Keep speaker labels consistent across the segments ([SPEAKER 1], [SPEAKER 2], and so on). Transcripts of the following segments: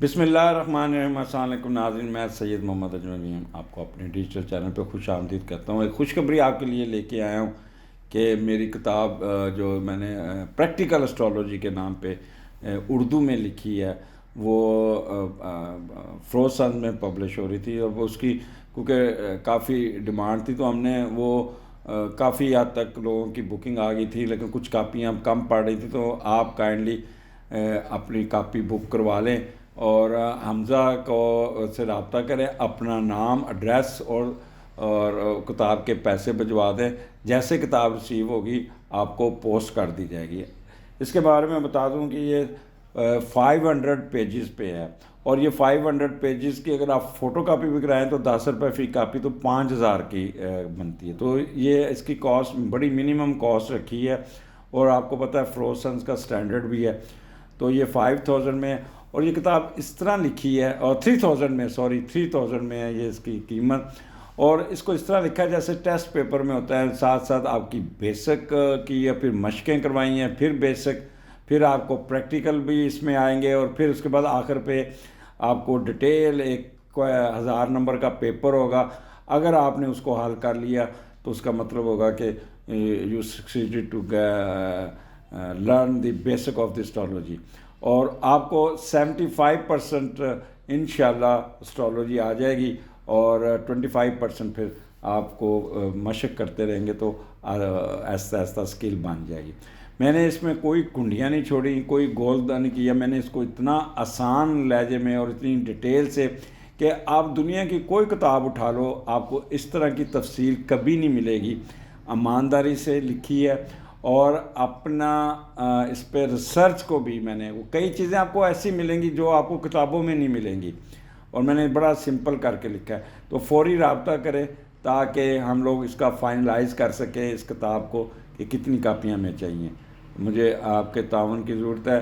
[SPEAKER 1] بسم اللہ الرحمن الرحیم۔ السلام علیکم ناظرین، میں سید محمد اجمل آپ کو اپنے ڈیجیٹل چینل پہ خوش آمدید کرتا ہوں۔ ایک خوشخبری آپ کے لیے لے کے آیا ہوں کہ میری کتاب جو میں نے پریکٹیکل اسٹرالوجی کے نام پہ اردو میں لکھی ہے، وہ فروز سنز میں پبلش ہو رہی تھی، اور وہ اس کی کیونکہ کافی ڈیمانڈ تھی تو ہم نے وہ کافی حد تک لوگوں کی بکنگ آ گئی تھی، لیکن کچھ کاپیاں کم پڑ رہی تھی، تو آپ کائنڈلی اپنی کاپی بک کروا لیں اور حمزہ کو سے رابطہ کریں، اپنا نام، ایڈریس اور کتاب کے پیسے بھجوا دیں۔ جیسے کتاب ریسیو ہوگی آپ کو پوسٹ کر دی جائے گی۔ اس کے بارے میں بتا دوں کہ یہ 500 پیجز پہ ہے، اور یہ 500 پیجز کی اگر آپ فوٹو کاپی بھی کرائیں تو 10 روپے فی کاپی، تو 5000 کی بنتی ہے۔ تو یہ اس کی کاسٹ بڑی منیمم کاسٹ رکھی ہے، اور آپ کو پتہ ہے فروز سنز کا سٹینڈرڈ بھی ہے، تو یہ 5000 میں، اور یہ کتاب اس طرح لکھی ہے، اور 3000 میں ہے یہ اس کی قیمت، اور اس کو اس طرح لکھا ہے جیسے ٹیسٹ پیپر میں ہوتا ہے، ساتھ ساتھ آپ کی بیسک کی یا پھر مشقیں کروائی ہیں، پھر بیسک، پھر آپ کو پریکٹیکل بھی اس میں آئیں گے، اور پھر اس کے بعد آخر پہ آپ کو ڈیٹیل ایک 1000 نمبر کا پیپر ہوگا۔ اگر آپ نے اس کو حل کر لیا تو اس کا مطلب ہوگا کہ you succeeded to learn the basic of the astrology, اور آپ کو 75% انشاءاللہ اسٹرالوجی آ جائے گی، اور 25% پھر آپ کو مشق کرتے رہیں گے تو آہستہ آہستہ اسکل بن جائے گی۔ میں نے اس میں کوئی کنڈیاں نہیں چھوڑی، کوئی گولدا نہیں کیا، میں نے اس کو اتنا آسان لہجے میں اور اتنی ڈیٹیل سے کہ آپ دنیا کی کوئی کتاب اٹھا لو آپ کو اس طرح کی تفصیل کبھی نہیں ملے گی۔ ایمانداری سے لکھی ہے، اور اپنا اس پہ ریسرچ کو بھی میں نے، وہ کئی چیزیں آپ کو ایسی ملیں گی جو آپ کو کتابوں میں نہیں ملیں گی، اور میں نے بڑا سمپل کر کے لکھا ہے۔ تو فوری رابطہ کریں تاکہ ہم لوگ اس کا فائنلائز کر سکیں اس کتاب کو کہ کتنی کاپیاں ہمیں چاہیے۔ مجھے آپ کے تعاون کی ضرورت ہے،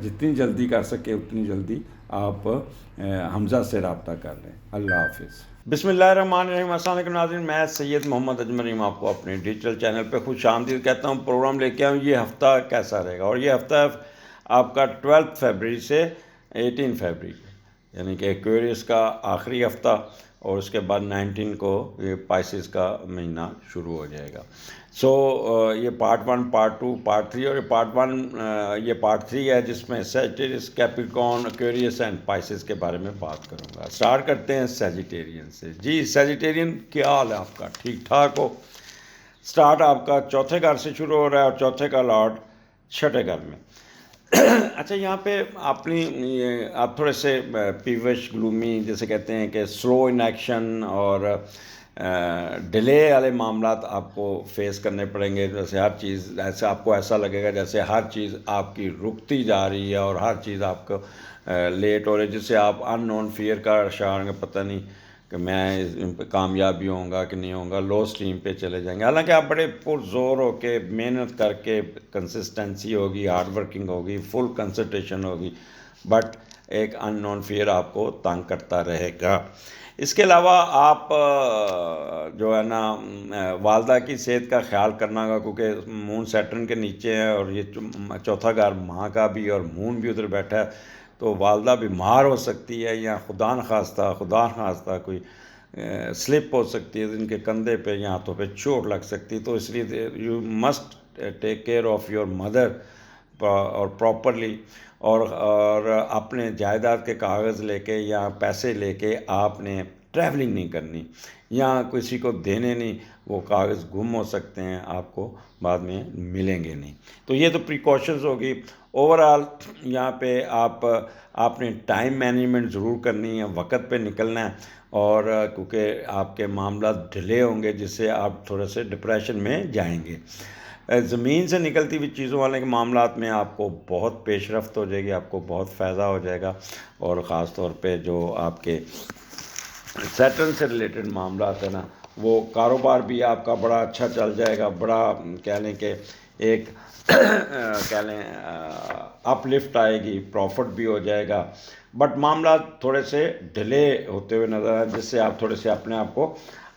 [SPEAKER 1] جتنی جلدی کر سکے اتنی جلدی آپ حمزہ سے رابطہ کر لیں۔ اللہ حافظ۔ بسم اللہ الرحمن الرحیم۔ السلام علیکم ناظرین، میں سید محمد اجمل آپ کو اپنے ڈیجیٹل چینل پہ خوش آمدید کہتا ہوں۔ پروگرام لے کے آؤں یہ ہفتہ کیسا رہے گا، اور یہ ہفتہ آپ کا 12 فیبرری سے 18 فیبرری، یعنی کہ ایکویریس کا آخری ہفتہ، اور اس کے بعد 19 کو یہ پائسز کا مہینہ شروع ہو جائے گا۔ یہ پارٹ 1، پارٹ 2، پارٹ 3، اور یہ پارٹ 3 ہے جس میں سیجیٹیریس، کیپریکارن، ایکویریس اینڈ پائسز کے بارے میں بات کروں گا۔ سٹارٹ کرتے ہیں سیجیٹیرین سے۔ جی سیجیٹیرین، کیا حال ہے آپ کا؟ ٹھیک ٹھاک ہو؟ سٹارٹ آپ کا چوتھے گھر سے شروع ہو رہا ہے، اور چوتھے کا لارڈ چھٹے گھر میں۔ اچھا، یہاں پہ آپ تھوڑے سے پیوش، گلومی جیسے کہتے ہیں کہ سلو ان ایکشن اور ڈیلے والے معاملات آپ کو فیس کرنے پڑیں گے۔ جیسے ہر چیز ایسے آپ کو ایسا لگے گا جیسے ہر چیز آپ کی رکتی جا رہی ہے، اور ہر چیز آپ کو لیٹ ہو رہی ہے، جس سے آپ ان نون فیئر کا شعار، پتہ نہیں کہ میں کامیابی ہوں گا کہ نہیں ہوں گا، لو اسٹیم پہ چلے جائیں گے۔ حالانکہ آپ بڑے پرزور ہو کے محنت کر کے، کنسسٹنسی ہوگی، ہارڈ ورکنگ ہوگی، فل کنسنٹریشن ہوگی، بٹ ایک ان نون فیئر آپ کو تنگ کرتا رہے گا۔ اس کے علاوہ آپ جو ہے نا والدہ کی صحت کا خیال کرنا گا، کیونکہ مون سیٹرن کے نیچے ہے، اور یہ چوتھا گھر ماں کا بھی، اور مون بھی ادھر بیٹھا ہے، تو والدہ بیمار ہو سکتی ہے، یا خدا نخواستہ کوئی سلپ ہو سکتی ہے، ان کے کندھے پہ یا ہاتھوں پہ چوٹ لگ سکتی ہے۔ تو اس لیے you must take care of your mother اور پراپرلی، اور اپنے جائیداد کے کاغذ لے کے یا پیسے لے کے آپ نے ٹریولنگ نہیں کرنی، یا کسی کو دینے نہیں، وہ کاغذ گم ہو سکتے ہیں، آپ کو بعد میں ملیں گے نہیں۔ تو یہ تو پریکاشنز ہوگی۔ اوورآل یہاں پہ آپ نے ٹائم مینجمنٹ ضرور کرنی ہے، وقت پہ نکلنا ہے، اور کیونکہ آپ کے معاملات ڈھلے ہوں گے، جس سے آپ تھوڑے سے ڈپریشن میں جائیں گے۔ زمین سے نکلتی ہوئی چیزوں والے کے معاملات میں آپ کو بہت پیش رفت ہو جائے گی، آپ کو بہت فائدہ ہو جائے گا، اور خاص طور پہ جو آپ کے سیٹرن سے ریلیٹڈ معاملات ہیں نا، وہ کاروبار بھی آپ کا بڑا اچھا چل جائے گا، بڑا کہہ لیں کہ ایک کہہ لیں اپ لفٹ آئے گی، پروفٹ بھی ہو جائے گا، بٹ معاملات تھوڑے سے ڈیلے ہوتے ہوئے نظر آئے، جس سے آپ تھوڑے سے اپنے آپ کو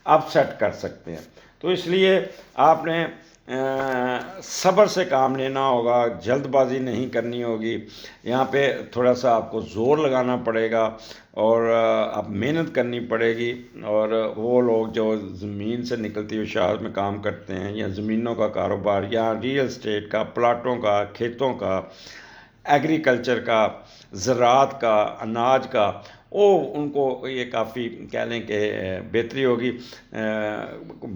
[SPEAKER 1] اپ سیٹ کر سکتے ہیں۔ تو اس لیے آپ نے صبر سے کام لینا ہوگا، جلد بازی نہیں کرنی ہوگی، یہاں پہ تھوڑا سا آپ کو زور لگانا پڑے گا اور آپ محنت کرنی پڑے گی۔ اور وہ لوگ جو زمین سے نکلتی ہوئی اشاعت میں کام کرتے ہیں، یا زمینوں کا کاروبار، یا ریئل اسٹیٹ کا، پلاٹوں کا، کھیتوں کا، ایگریکلچر کا، زراعت کا، اناج کا، ان کو یہ کافی کہہ لیں کہ بہتری ہوگی۔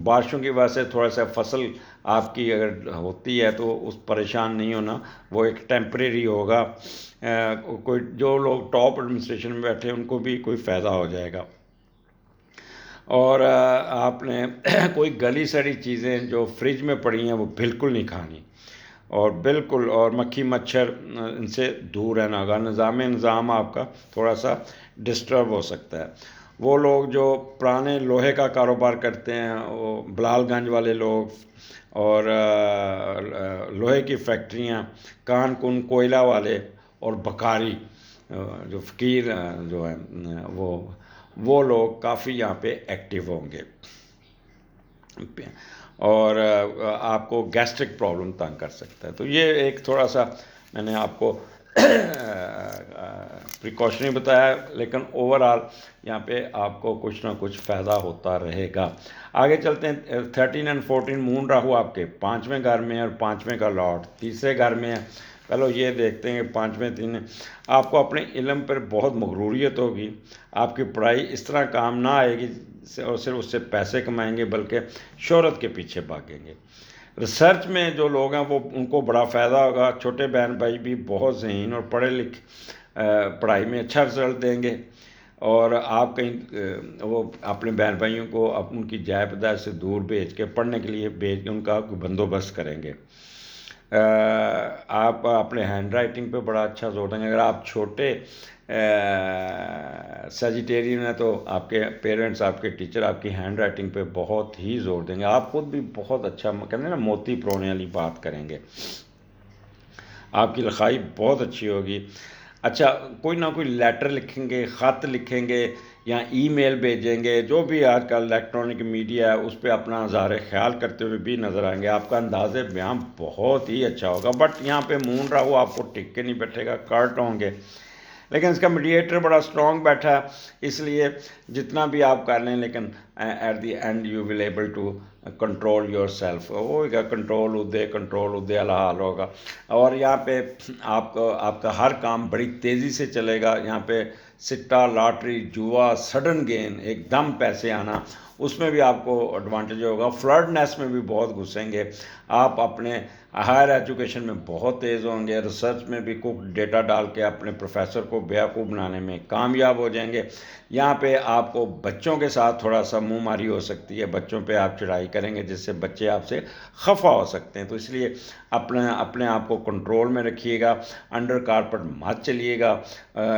[SPEAKER 1] بارشوں کی وجہ سے تھوڑا سا فصل آپ کی اگر ہوتی ہے تو اس پریشان نہیں ہونا، وہ ایک ٹیمپریری ہوگا۔ کوئی جو لوگ ٹاپ ایڈمنسٹریشن میں بیٹھے ہیں ان کو بھی کوئی فائدہ ہو جائے گا۔ اور آپ نے کوئی گلی سڑی چیزیں جو فریج میں پڑی ہیں وہ بالکل نہیں کھانی، اور بالکل، اور مکھی مچھر ان سے دور رہنا ہوگا۔ نظام آپ کا تھوڑا سا ڈسٹرب ہو سکتا ہے۔ وہ لوگ جو پرانے لوہے کا کاروبار کرتے ہیں، وہ بلال گنج والے لوگ، اور لوہے کی فیکٹریاں، کان کن کوئلہ والے، اور بکاری جو فقیر جو ہیں وہ لوگ کافی یہاں پہ ایکٹیو ہوں گے، اور آپ کو گیسٹرک پرابلم تنگ کر سکتا ہے۔ تو یہ ایک تھوڑا سا میں نے آپ کو پریکاشنری بتایا، لیکن اوورآل یہاں پہ آپ کو کچھ نہ کچھ فائدہ ہوتا رہے گا۔ آگے چلتے ہیں۔ 13 اور 14 مون راہو آپ کے 5ویں گھر میں، اور 5ویں کا لارڈ تیسرے گھر میں ہے۔ پہلو یہ دیکھتے ہیں کہ 5ویں دن آپ کو اپنے علم پر بہت مغروریت ہوگی، آپ کی پڑھائی اس طرح کام نہ آئے گی اور صرف اس سے پیسے کمائیں گے، بلکہ شہرت کے پیچھے بھاگیں گے۔ ریسرچ میں جو لوگ ہیں وہ ان کو بڑا فائدہ ہوگا۔ چھوٹے بہن بھائی بھی بہت ذہین اور پڑھے لکھے، پڑھائی میں اچھا رزلٹ دیں گے، اور آپ کہیں وہ اپنے بہن بھائیوں کو ان کی جائے پیدائش سے دور بھیج کے، پڑھنے کے لیے بھیج کے ان کا بندوبست کریں گے۔ آپ اپنے ہینڈ رائٹنگ پہ بڑا اچھا زور دیں گے۔ اگر آپ چھوٹے سیجیٹیرین ہیں تو آپ کے پیرنٹس، آپ کے ٹیچر آپ کی ہینڈ رائٹنگ پہ بہت ہی زور دیں گے۔ آپ خود بھی بہت اچھا، کہتے ہیں نا، موتی پرونے والی بات کریں گے۔ آپ کی لکھائی بہت اچھی ہوگی۔ اچھا، کوئی نہ کوئی لیٹر لکھیں گے، خط لکھیں گے، یا ای میل بھیجیں گے، جو بھی آج کل الیکٹرانک میڈیا ہے اس پہ اپنا اظہار خیال کرتے ہوئے بھی نظر آئیں گے۔ آپ کا انداز بیان بہت ہی اچھا ہوگا، بٹ یہاں پہ مون راہو آپ کو ٹک کے نہیں بیٹھے گا، کارٹ ہوں گے، لیکن اس کا میڈیٹر بڑا اسٹرانگ بیٹھا ہے، اس لیے جتنا بھی آپ کر لیں، لیکن at the end you will able to control yourself, ہوگا کنٹرول ادے الحال ہوگا۔ اور یہاں پہ آپ کا ہر کام بڑی تیزی سے چلے گا۔ یہاں پہ سٹا، لاٹری، جوا، سڈن گین، ایک دم پیسے آنا، اس میں بھی آپ کو ایڈوانٹیج ہوگا۔ فلرٹنیس میں بھی بہت گھسیں گے آپ، اپنے ہائر ایجوکیشن میں بہت تیز ہوں گے، ریسرچ میں بھی کوک ڈیٹا ڈال کے اپنے پروفیسر کو بیوقوف بنانے میں کامیاب ہو جائیں گے۔ یہاں پہ آپ کو بچوں کے ساتھ تھوڑا سا منہ ماری ہو سکتی ہے، بچوں پہ آپ چڑھائی کریں گے جس سے بچے آپ سے خفا ہو سکتے ہیں، تو اس لیے اپنے آپ کو کنٹرول میں رکھیے گا، انڈر کارپٹ مت چلیے گا،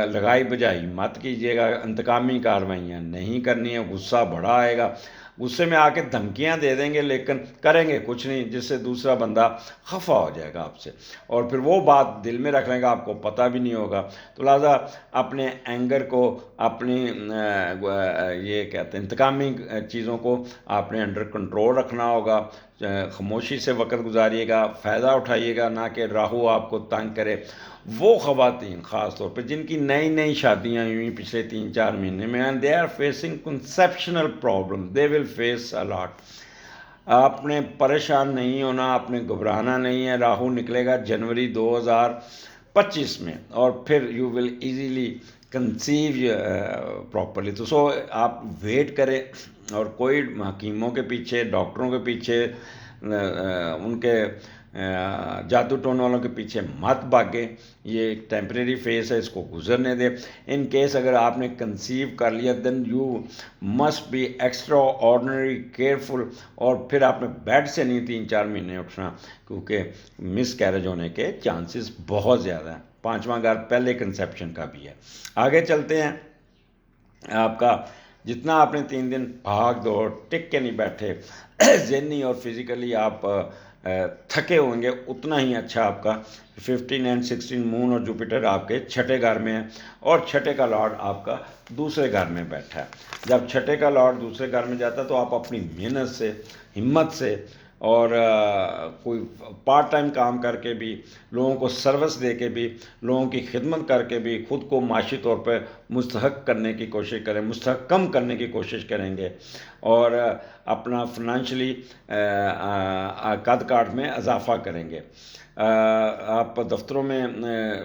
[SPEAKER 1] لگائی بجائی مت کیجیے گا، انتقامی کاروائیاں نہیں کرنی ہیں، غصہ بڑا آئے گا، غصے میں آ کے دھمکیاں دے دیں گے لیکن کریں گے کچھ نہیں، جس سے دوسرا بندہ خفا ہو جائے گا آپ سے، اور پھر وہ بات دل میں رکھ لیں گا، آپ کو پتہ بھی نہیں ہوگا۔ تو لہٰذا اپنے اینگر کو، اپنی یہ کہتے ہیں انتقامی چیزوں کو آپ نے انڈر کنٹرول رکھنا ہوگا۔ خاموشی سے وقت گزاریے گا، فائدہ اٹھائیے گا، نہ کہ راہو آپ کو تنگ کرے۔ وہ خواتین خاص طور پہ جن کی نئی شادیاں ہوئی پچھلے 3-4 مہینے میں، they are facing conceptual problem, they will face a lot. آپ نے پریشان نہیں ہونا، آپ نے گھبرانا نہیں ہے۔ راہو نکلے گا جنوری 2025 میں، اور پھر you will easily conceive properly. تو آپ ویٹ کریں، اور کوئی حکیموں کے پیچھے، ڈاکٹروں کے پیچھے، ان کے جادو ٹونے والوں کے پیچھے مت بھاگیں۔ یہ ایک ٹیمپریری فیز ہے، اس کو گزرنے دیں۔ ان کیس اگر آپ نے کنسیو کر لیا، then you must be extraordinary careful, اور پھر آپ نے بیڈ سے نہیں 3-4 مہینے اٹھنا، کیونکہ مس کیریج ہونے کے چانسز بہت زیادہ ہیں۔ 5واں گھر پہلے کنسیپشن کا بھی ہے۔ آگے چلتے ہیں۔ آپ کا جتنا آپ نے 3 دن بھاگ دوڑ، ٹک کے نہیں بیٹھے، ذہنی اور فزیکلی آپ تھکے ہوئیں گے، اتنا ہی اچھا آپ کا 15 اور 16 مون اور جوپیٹر آپ کے 6ٹھے گھر میں ہے، اور 6ٹھے کا لارڈ آپ کا دوسرے گھر میں بیٹھا ہے۔ جب 6ٹھے کا لارڈ دوسرے گھر میں جاتا ہے تو آپ اپنی محنت سے، ہمت سے اور کوئی پارٹ ٹائم کام کر کے بھی، لوگوں کو سروس دے کے بھی، لوگوں کی خدمت کر کے بھی خود کو معاشی طور پہ مستحق کرنے کی کوشش کریں، مستحکم کرنے کی کوشش کریں گے، اور اپنا فنانشلی قد کاٹ میں اضافہ کریں گے۔ آپ دفتروں میں،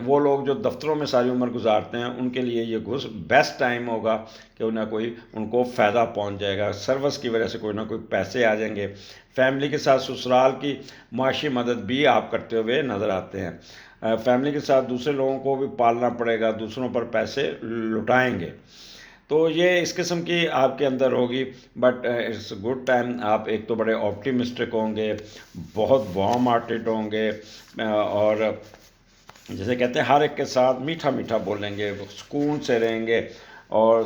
[SPEAKER 1] وہ لوگ جو دفتروں میں ساری عمر گزارتے ہیں ان کے لیے یہ بیسٹ ٹائم ہوگا کہ ان کو فائدہ پہنچ جائے گا، سروس کی وجہ سے کوئی نہ کوئی پیسے آ جائیں گے۔ فیملی کے ساتھ سسرال کی معاشی مدد بھی آپ کرتے ہوئے نظر آتے ہیں۔ فیملی کے ساتھ دوسرے لوگوں کو بھی پالنا پڑے گا، دوسروں پر پیسے لٹائیں گے، تو یہ اس قسم کی آپ کے اندر ہوگی۔ But it's good time. آپ ایک تو بڑے آپٹیمسٹک ہوں گے، بہت وارم ہارٹیڈ ہوں گے، اور جیسے کہتے ہیں ہر ایک کے ساتھ میٹھا میٹھا بولیں گے، سکون سے رہیں گے، اور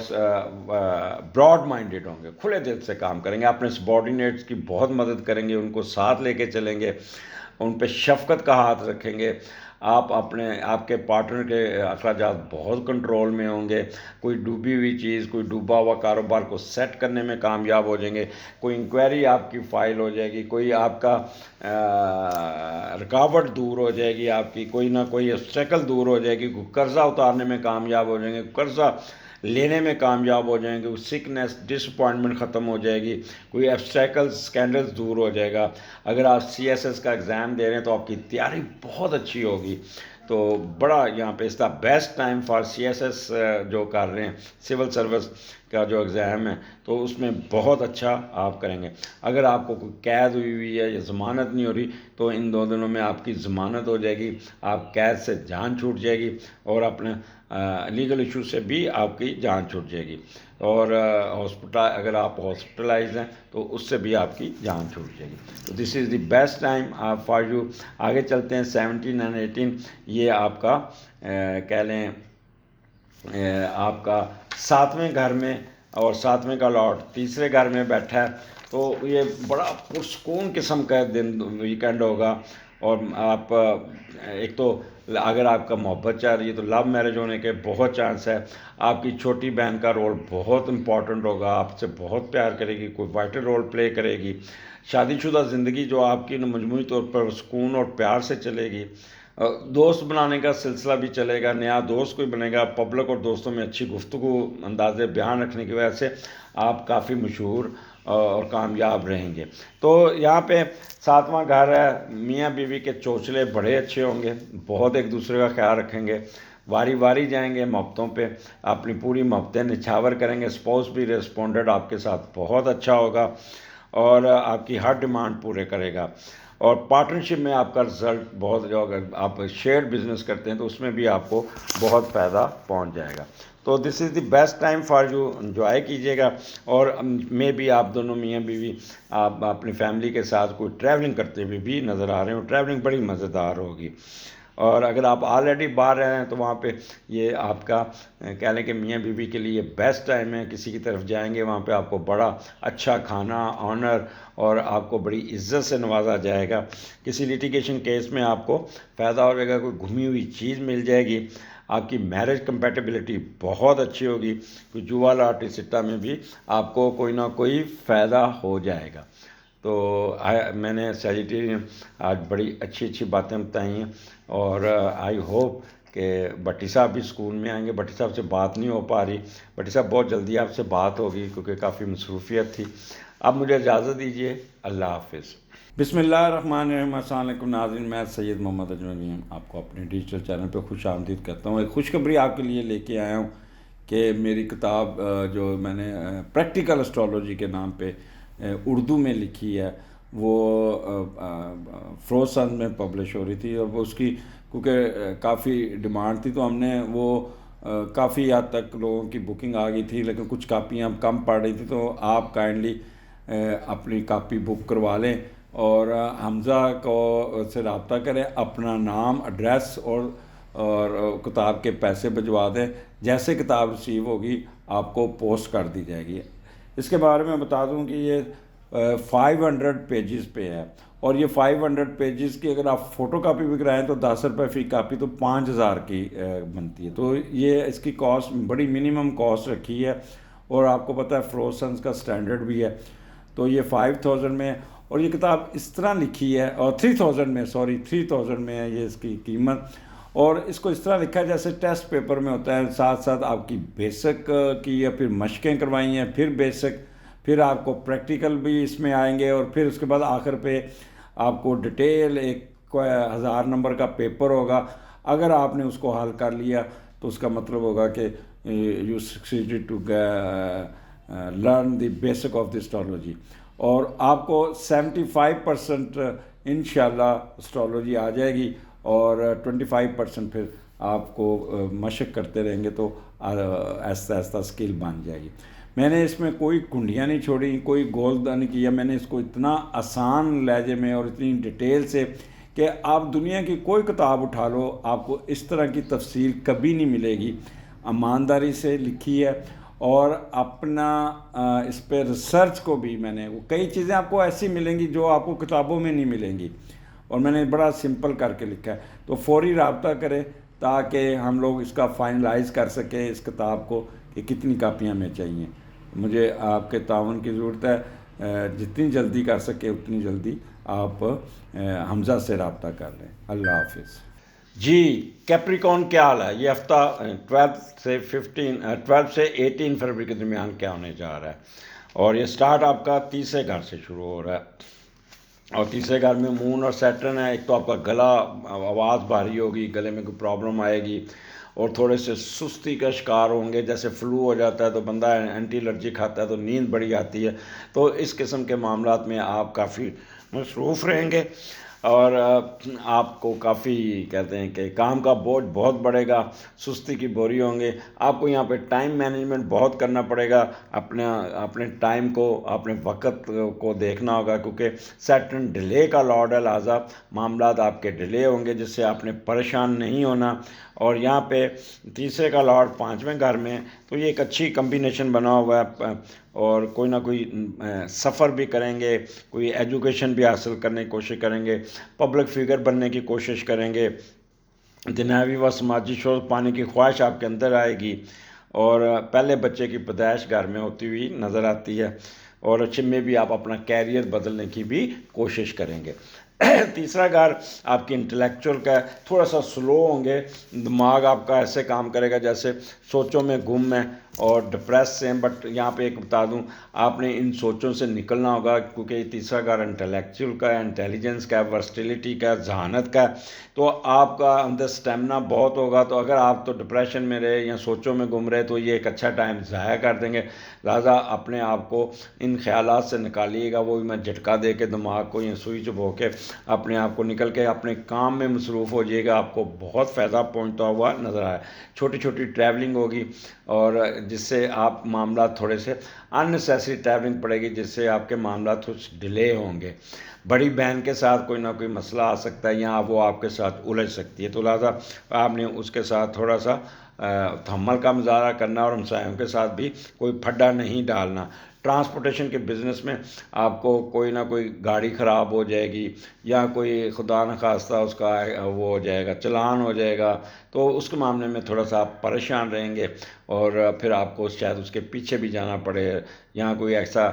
[SPEAKER 1] براڈ مائنڈیڈ ہوں گے، کھلے دل سے کام کریں گے، اپنے سبارڈینیٹس کی بہت مدد کریں گے، ان کو ساتھ لے کے چلیں گے، ان پہ شفقت کا ہاتھ رکھیں گے۔ آپ کے پارٹنر کے اخراجات بہت کنٹرول میں ہوں گے، کوئی ڈوبی ہوئی چیز، کوئی ڈوبا ہوا کاروبار کو سیٹ کرنے میں کامیاب ہو جائیں گے، کوئی انکوائری آپ کی فائل ہو جائے گی، کوئی آپ کا رکاوٹ دور ہو جائے گی، آپ کی کوئی نہ کوئی اسٹرگل دور ہو جائے گی، کوئی قرضہ اتارنے میں کامیاب ہو جائیں گے، قرضہ لینے میں کامیاب ہو جائیں گے، سکنس ڈس اپوائنٹمنٹ ختم ہو جائے گی، کوئی ایبسٹیکل اسکینڈلز دور ہو جائے گا۔ اگر آپ CSS کا ایگزام دے رہے ہیں تو آپ کی تیاری بہت اچھی ہوگی، تو بڑا یہاں پہ اس the best time for CSS جو کر رہے ہیں، سول سروس کا جو ایگزام ہے، تو اس میں بہت اچھا آپ کریں گے۔ اگر آپ کو کوئی قید ہوئی ہے یا ضمانت نہیں ہو رہی تو ان 2 دنوں میں آپ کی ضمانت ہو جائے گی، آپ قید سے جان چھوٹ جائے گی، اور اپنے لیگل ایشو سے بھی آپ کی جان چھوٹ جائے گی، اور اگر آپ ہاسپٹلائز ہیں تو اس سے بھی آپ کی جان چھوٹ جائے گی۔ تو this is the best time for you. آگے چلتے ہیں 17 اور 18، یہ آپ کا کہہ لیں آپ کا 7ویں گھر میں، اور 7ویں کا لاٹ تیسرے گھر میں بیٹھا ہے، تو یہ بڑا پرسکون قسم کا دن ویکینڈ ہوگا۔ اور آپ ایک تو اگر آپ کا محبت چاہ رہی ہے تو لو میرج ہونے کے بہت چانس ہے۔ آپ کی چھوٹی بہن کا رول بہت امپورٹنٹ ہوگا، آپ سے بہت پیار کرے گی، کوئی وائٹل رول پلے کرے گی۔ شادی شدہ زندگی جو آپ کی مجموعی طور پر سکون اور پیار سے چلے گی۔ دوست بنانے کا سلسلہ بھی چلے گا، نیا دوست کوئی بنے گا، پبلک اور دوستوں میں اچھی گفتگو، انداز بیان رکھنے کی وجہ سے آپ کافی مشہور اور کامیاب رہیں گے۔ تو یہاں پہ 7واں گھر ہے، میاں بیوی کے چوچلے بڑے اچھے ہوں گے، بہت ایک دوسرے کا خیال رکھیں گے، واری واری جائیں گے محبتوں پہ، اپنی پوری محبتیں نچھاور کریں گے، اسپاؤس بھی ریسپونڈڈ آپ کے ساتھ بہت اچھا ہوگا، اور آپ کی ہر ڈیمانڈ پورے کرے گا۔ اور پارٹنرشپ میں آپ کا رزلٹ بہت، جو اگر آپ شیئر بزنس کرتے ہیں تو اس میں بھی آپ کو بہت فائدہ پہنچ جائے گا۔ تو this is the best time for you, enjoy کیجیے گا۔ اور میں بھی آپ دونوں میاں بیوی آپ اپنی فیملی کے ساتھ کوئی ٹریولنگ کرتے ہوئے بھی نظر آ رہے ہوں، ٹریولنگ بڑی مزیدار ہوگی۔ اور اگر آپ آلریڈی باہر رہے ہیں تو وہاں پہ یہ آپ کا کہہ لیں کہ میاں بیوی کے لیے بیسٹ ٹائم ہے، کسی کی طرف جائیں گے وہاں پہ آپ کو بڑا اچھا کھانا، آنر، اور آپ کو بڑی عزت سے نوازا جائے گا۔ کسی لیٹیگیشن کیس میں آپ کو فائدہ ہو جائے گا، کوئی گھمی ہوئی چیز مل جائے گی، آپ کی میرج کمپیٹیبلٹی بہت اچھی ہوگی، کوئی جوا لاٹری سٹہ میں بھی آپ کو کوئی نہ کوئی فائدہ ہو جائے گا۔ تو میں نے سیجیٹیرین آج بڑی اچھی اچھی باتیں بتائی ہیں، اور آئی ہوپ کہ بٹی صاحب بھی اسکول میں آئیں گے۔ بٹی صاحب سے بات نہیں ہو پا رہی، بٹی صاحب بہت جلدی آپ سے بات ہوگی کیونکہ کافی مصروفیت تھی۔ اب مجھے اجازت دیجیے، اللہ حافظ۔ بسم اللہ الرحمن الرحیم۔ السلام علیکم ناظرین، میں سید محمد اجملی آپ کو اپنے ڈیجیٹل چینل پہ خوش آمدید کرتا ہوں۔ ایک خوشخبری آپ کے لیے لے کے آیا ہوں کہ میری کتاب جو میں نے پریکٹیکل اسٹرالوجی کے نام پہ اردو میں لکھی ہے، وہ فروز سنز میں پبلش ہو رہی تھی، اور وہ اس کی کیونکہ کافی ڈیمانڈ تھی تو ہم نے وہ کافی حد تک لوگوں کی بکنگ آ گئی تھی، لیکن کچھ کاپیاں کم پڑ رہی تھیں، تو آپ کائنڈلی اپنی کاپی بک کروا لیں اور حمزہ کو سے رابطہ کریں، اپنا نام، ایڈریس اور کتاب کے پیسے بھجوا دیں۔ جیسے کتاب ریسیو ہوگی آپ کو پوسٹ کر دی جائے گی۔ اس کے بارے میں بتا دوں کہ یہ 500 پیجز پہ ہے، اور یہ 500 پیجز کی اگر آپ فوٹو کاپی بھی کرائیں تو 10 روپے فی کاپی، تو 5000 کی بنتی ہے۔ تو یہ اس کی کاسٹ بڑی منیمم کاسٹ رکھی ہے، اور آپ کو پتہ ہے فروز سنز کا سٹینڈرڈ بھی ہے، تو یہ 5000 میں، اور یہ کتاب اس طرح لکھی ہے، اور 3000 میں ہے یہ اس کی قیمت، اور اس کو اس طرح لکھا ہے جیسے ٹیسٹ پیپر میں ہوتا ہے، ساتھ ساتھ آپ کی بیسک کی یا پھر مشقیں کروائی ہیں، پھر بیسک، پھر آپ کو پریکٹیکل بھی اس میں آئیں گے، اور پھر اس کے بعد آخر پہ آپ کو ڈیٹیل ایک 1000 نمبر کا پیپر ہوگا۔ اگر آپ نے اس کو حل کر لیا تو اس کا مطلب ہوگا کہ you succeeded to learn the basic of the astrology, اور آپ کو 75% انشاءاللہ اسٹرالوجی آ جائے گی، اور 25% پھر آپ کو مشق کرتے رہیں گے تو آہستہ آہستہ اسکل بن جائے گی۔ میں نے اس میں کوئی کنڈیاں نہیں چھوڑی، کوئی گول نہیں کیا، میں نے اس کو اتنا آسان لہجے میں اور اتنی ڈیٹیل سے کہ آپ دنیا کی کوئی کتاب اٹھا لو آپ کو اس طرح کی تفصیل کبھی نہیں ملے گی۔ ایمانداری سے لکھی ہے، اور اپنا اس پہ ریسرچ کو بھی میں نے، کئی چیزیں آپ کو ایسی ملیں گی جو آپ کو کتابوں میں نہیں ملیں گی، اور میں نے بڑا سمپل کر کے لکھا ہے۔ تو فوری رابطہ کریں تاکہ ہم لوگ اس کا فائنلائز کر سکیں اس کتاب کو کہ کتنی کاپیاں میں چاہیے۔ مجھے آپ کے تعاون کی ضرورت ہے، جتنی جلدی کر سکے اتنی جلدی آپ حمزہ سے رابطہ کر لیں۔ اللہ حافظ جی۔ کیپریکون کیا حال ہے؟ یہ ہفتہ 12 سے 18 فروری کے درمیان کیا ہونے جا رہا ہے، اور یہ سٹارٹ آپ کا تیسرے گھر سے شروع ہو رہا ہے، اور تیسرے گھر میں مون اور سیٹرن ہے۔ ایک تو آپ کا گلا، آواز بھاری ہوگی، گلے میں کوئی پرابلم آئے گی، اور تھوڑے سے سستی کا شکار ہوں گے، جیسے فلو ہو جاتا ہے تو بندہ اینٹی الرجی کھاتا ہے تو نیند بڑی آتی ہے، تو اس قسم کے معاملات میں آپ کافی مصروف رہیں گے، اور آپ کو کافی کہتے ہیں کہ کام کا بوجھ بہت بڑھے گا، سستی کی بوری ہوں گے۔ آپ کو یہاں پہ ٹائم مینجمنٹ بہت کرنا پڑے گا، اپنے ٹائم کو، اپنے وقت کو دیکھنا ہوگا، کیونکہ سیٹرن ڈیلے کا لارڈ ہے، لہٰذا معاملات آپ کے ڈیلے ہوں گے، جس سے آپ نے پریشان نہیں ہونا۔ اور یہاں پہ تیسرے کا لارڈ 5ویں گھر میں ہے، تو یہ ایک اچھی کمبینیشن بنا ہوا ہے، اور کوئی نہ کوئی سفر بھی کریں گے، کوئی ایجوکیشن بھی حاصل کرنے کی کوشش کریں گے، پبلک فگر بننے کی کوشش کریں گے، دنیاوی و سماجی شعور پانے کی خواہش آپ کے اندر آئے گی، اور پہلے بچے کی پیدائش گھر میں ہوتی ہوئی نظر آتی ہے، اور اچھے میں بھی آپ اپنا کیریئر بدلنے کی بھی کوشش کریں گے۔ تیسرا گھر آپ کی انٹلیکچوئل کا ہے، تھوڑا سا سلو ہوں گے، دماغ آپ کا ایسے کام کرے گا جیسے سوچوں میں گم ہے اور ڈپریس سے ہیں، بٹ یہاں پہ ایک بتا دوں، آپ نے ان سوچوں سے نکلنا ہوگا، کیونکہ یہ تیسرا گھر انٹلیکچوئل کا ہے، انٹیلیجنس کا ہے، ورسٹیلیٹی کا ہے، ذہانت کا ہے، تو آپ کا اندر سٹیمنا بہت ہوگا، تو اگر آپ تو ڈپریشن میں رہے یا سوچوں میں گم رہے تو یہ ایک اچھا ٹائم ضائع کر دیں گے، لہٰذا اپنے آپ کو ان خیالات سے نکالیے گا، وہ بھی میں جھٹکا دے کے دماغ کو یا سوئی چبھو کے اپنے آپ کو نکل کے اپنے کام میں مصروف ہو جائے گا، آپ کو بہت فائدہ پہنچتا ہوا نظر آیا۔ چھوٹی چھوٹی ٹریولنگ ہوگی، اور جس سے آپ معاملات تھوڑے سے اننیسیسری ٹریولنگ پڑے گی، جس سے آپ کے معاملات کچھ ڈیلے ہوں گے۔ بڑی بہن کے ساتھ کوئی نہ کوئی مسئلہ آ سکتا ہے، یا وہ آپ کے ساتھ الجھ سکتی ہے، تو لہٰذا آپ نے اس کے ساتھ تھوڑا سا تحمل کا مظاہرہ کرنا، اور ہمسایوں کے ساتھ بھی کوئی پھڈا نہیں ڈالنا۔ ٹرانسپورٹیشن کے بزنس میں آپ کو کوئی نہ کوئی گاڑی خراب ہو جائے گی، یا کوئی خدا نخواستہ اس کا وہ ہو جائے گا، چلان ہو جائے گا، تو اس کے معاملے میں تھوڑا سا آپ پریشان رہیں گے، اور پھر آپ کو شاید اس کے پیچھے بھی جانا پڑے، یہاں کوئی ایسا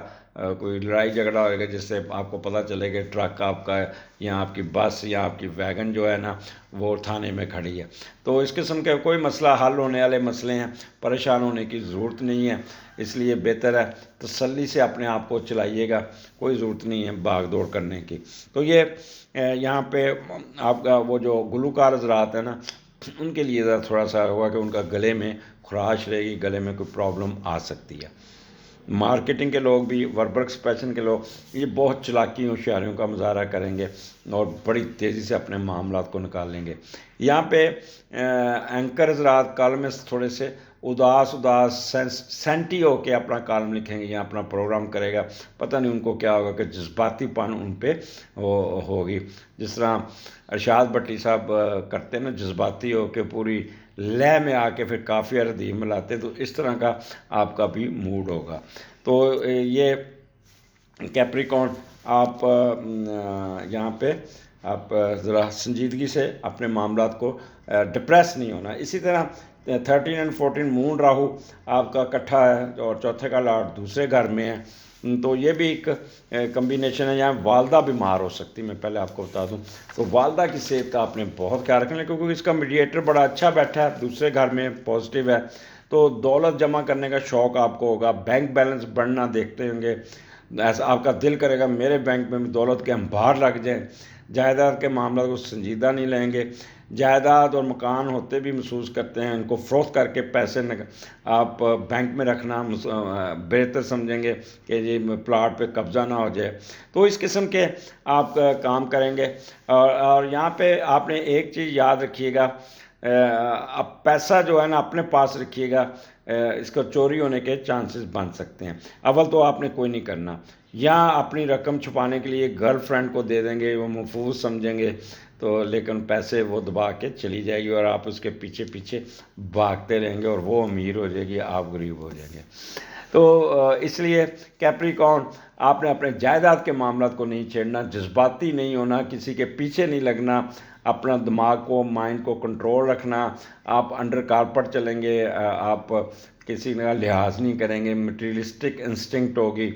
[SPEAKER 1] کوئی لڑائی جھگڑا ہوئے گا جس سے آپ کو پتہ چلے گا ٹرک آپ کا ہے، یا آپ کی بس یا آپ کی ویگن جو ہے نا وہ تھانے میں کھڑی ہے۔ تو اس قسم کے کوئی مسئلہ حل ہونے والے مسئلے ہیں، پریشان ہونے کی ضرورت نہیں ہے، اس لیے بہتر ہے تسلی سے اپنے آپ کو چلائیے گا، کوئی ضرورت نہیں ہے بھاگ دوڑ کرنے کی۔ تو یہ یہاں پہ آپ کا وہ جو گلوکار حضرات ہیں نا، ان کے لیے ذرا تھوڑا سا ہوا کہ ان کا گلے میں خراش رہے گی، گلے میں کوئی پرابلم آ سکتی ہے۔ مارکیٹنگ کے لوگ بھی، وربر ایکسپریشن کے لوگ، یہ بہت چلاکی ہوشیاریوں کا مظاہرہ کریں گے، اور بڑی تیزی سے اپنے معاملات کو نکال لیں گے۔ یہاں پہ اینکر حضرات کالمسٹ تھوڑے سے اداس سینٹی ہو کے اپنا کالم لکھیں گے یا اپنا پروگرام کرے گا، پتہ نہیں ان کو کیا ہوگا کہ جذباتی پن ان پہ ہوگی، جس طرح ارشاد بٹی صاحب کرتے ہیں نا، جذباتی ہو کے پوری لے میں آ کے پھر قافیہ ردیف ملاتے، تو اس طرح کا آپ کا بھی موڈ ہوگا۔ تو یہ کیپریکون آپ یہاں پہ آپ ذرا سنجیدگی سے اپنے معاملات کو، ڈپریس نہیں ہونا۔ اسی طرح 13 اینڈ 14 مون راہو آپ کا اکٹھا ہے اور چوتھے کا لاٹ دوسرے گھر میں ہے، تو یہ بھی ایک کمبینیشن ہے۔ یہاں والدہ بیمار ہو سکتی، میں پہلے آپ کو بتا دوں، تو والدہ کی صحت کا آپ نے بہت خیال رکھنا ہے، کیونکہ اس کا میڈیٹر بڑا اچھا بیٹھا ہے، دوسرے گھر میں پازیٹیو ہے، تو دولت جمع کرنے کا شوق آپ کو ہوگا، بینک بیلنس بڑھنا دیکھتے ہوں گے، ایسا آپ کا دل کرے گا میرے بینک میں بھی دولت کے انبار لگ جائیں۔ جائیداد کے معاملات کو سنجیدہ نہیں لیں گے، جائیداد اور مکان ہوتے بھی محسوس کرتے ہیں، ان کو فروخت کر کے پیسے آپ بینک میں رکھنا بہتر سمجھیں گے کہ جی پلاٹ پہ قبضہ نہ ہو جائے، تو اس قسم کے آپ کام کریں گے۔ اور یہاں پہ آپ نے ایک چیز یاد رکھیے گا، اب پیسہ جو ہے نا اپنے پاس رکھیے گا، اس کو چوری ہونے کے چانسز بن سکتے ہیں۔ اول تو آپ نے کوئی نہیں کرنا، یا اپنی رقم چھپانے کے لیے گرل فرینڈ کو دے دیں گے، وہ محفوظ سمجھیں گے، تو لیکن پیسے وہ دبا کے چلی جائے گی اور آپ اس کے پیچھے پیچھے بھاگتے رہیں گے، اور وہ امیر ہو جائے گی، آپ غریب ہو جائیں گے۔ تو اس لیے کیپریکارن، آپ نے اپنے جائیداد کے معاملات کو نہیں چھیڑنا، جذباتی نہیں ہونا، کسی کے پیچھے نہیں لگنا، اپنا دماغ کو، مائنڈ کو کنٹرول رکھنا۔ آپ انڈر کارپٹ چلیں گے، آپ کسی کا لحاظ نہیں کریں گے، مٹیریلسٹک انسٹنکٹ ہوگی،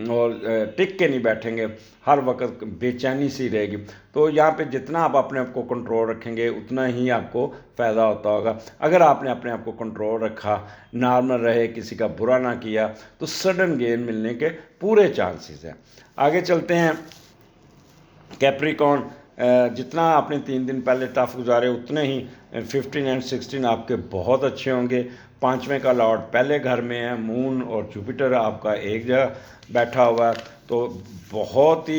[SPEAKER 1] اور ٹک کے نہیں بیٹھیں گے، ہر وقت بے چینی سی رہے گی۔ تو یہاں پہ جتنا آپ اپنے آپ کو کنٹرول رکھیں گے اتنا ہی آپ کو فائدہ ہوتا ہوگا۔ اگر آپ نے اپنے آپ کو کنٹرول رکھا، نارمل رہے، کسی کا برا نہ کیا، تو سڈن گین ملنے کے پورے چانسز ہیں۔ آگے چلتے ہیں، کیپریکارن، جتنا آپ نے 3 دن پہلے ٹف گزارے اتنے ہی 15 اینڈ 16 آپ کے بہت اچھے ہوں گے۔ 5ویں کا لاٹ پہلے گھر میں ہے، مون اور جوپیٹر آپ کا ایک جگہ بیٹھا ہوا ہے، تو بہت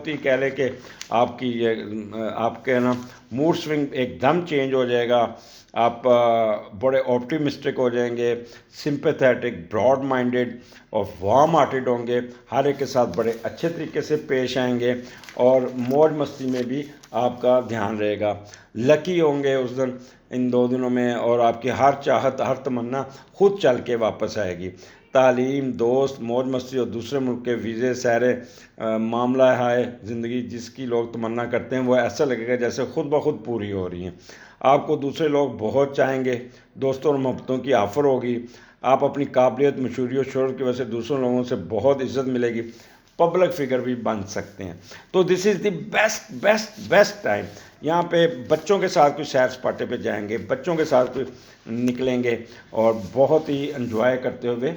[SPEAKER 1] ہی کہہ لیں کہ آپ کی آپ کے نا موڈ سوئنگ ایک دم چینج ہو جائے گا، آپ بڑے آپٹیمسٹک ہو جائیں گے، سمپیتھیٹک، براڈ مائنڈیڈ اور وارم ہارٹیڈ ہوں گے، ہر ایک کے ساتھ بڑے اچھے طریقے سے پیش آئیں گے، اور موج مستی میں بھی آپ کا دھیان رہے گا، لکی ہوں گے اس دن، ان 2 دنوں میں، اور آپ کی ہر چاہت، ہر تمنا خود چل کے واپس آئے گی۔ تعلیم، دوست، موج مستی اور دوسرے ملک کے ویزے، سیرے، معاملہ ہے زندگی جس کی لوگ تمنا کرتے ہیں، وہ ایسا لگے گا جیسے خود بخود پوری ہو رہی ہیں۔ آپ کو دوسرے لوگ بہت چاہیں گے، دوستوں اور محبتوں کی آفر ہوگی، آپ اپنی قابلیت، مشہوری اور شہرت کی وجہ سے دوسروں لوگوں سے بہت عزت ملے گی، پبلک فگر بھی بن سکتے ہیں۔ تو this is the best time. یہاں پہ بچوں کے ساتھ کوئی سیر سپاٹے پہ جائیں گے، بچوں کے ساتھ کوئی نکلیں گے، اور بہت ہی انجوائے کرتے ہوئے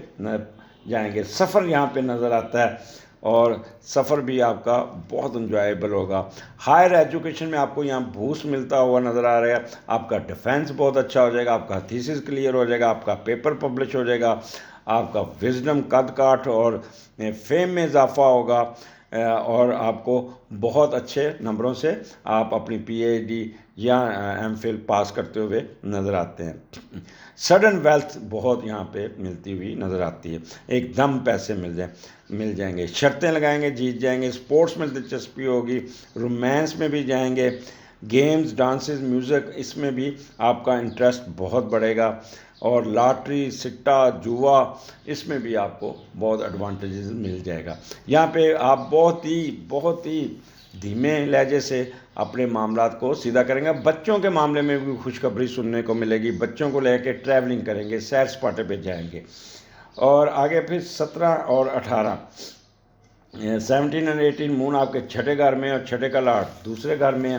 [SPEAKER 1] جائیں گے۔ سفر یہاں پہ نظر آتا ہے، اور سفر بھی آپ کا بہت انجوائیبل ہوگا۔ ہائر ایجوکیشن میں آپ کو یہاں بوسٹ ملتا ہوا نظر آ رہا ہے، آپ کا ڈیفینس بہت اچھا ہو جائے گا، آپ کا تھیسس کلیئر ہو جائے گا، آپ کا پیپر پبلش ہو جائے گا، آپ کا وزڈم، قد کاٹ اور فیم میں اضافہ ہوگا، اور آپ کو بہت اچھے نمبروں سے آپ اپنی پی ایچ ڈی یا ایم فل پاس کرتے ہوئے نظر آتے ہیں۔ سڈن ویلتھ بہت یہاں پہ ملتی ہوئی نظر آتی ہے، ایک دم پیسے مل جائیں گے، شرطیں لگائیں گے، جیت جائیں گے، اسپورٹس میں دلچسپی ہوگی، رومانس میں بھی جائیں گے، گیمز، ڈانسز، میوزک، اس میں بھی آپ کا انٹرسٹ بہت بڑھے گا، اور لاٹری، سٹا، جوا، اس میں بھی آپ کو بہت ایڈوانٹیجز مل جائے گا۔ یہاں پہ آپ بہت ہی دھیمے لہجے سے اپنے معاملات کو سیدھا کریں گے۔ بچوں کے معاملے میں بھی خوشخبری سننے کو ملے گی، بچوں کو لے کے ٹریولنگ کریں گے، سیر سپاٹے پہ جائیں گے۔ اور آگے پھر 17 اور 18، 17 اور 18 مون آپ کے چھٹے گھر میں، اور چھٹے کا لاٹ دوسرے گھر میں ہے۔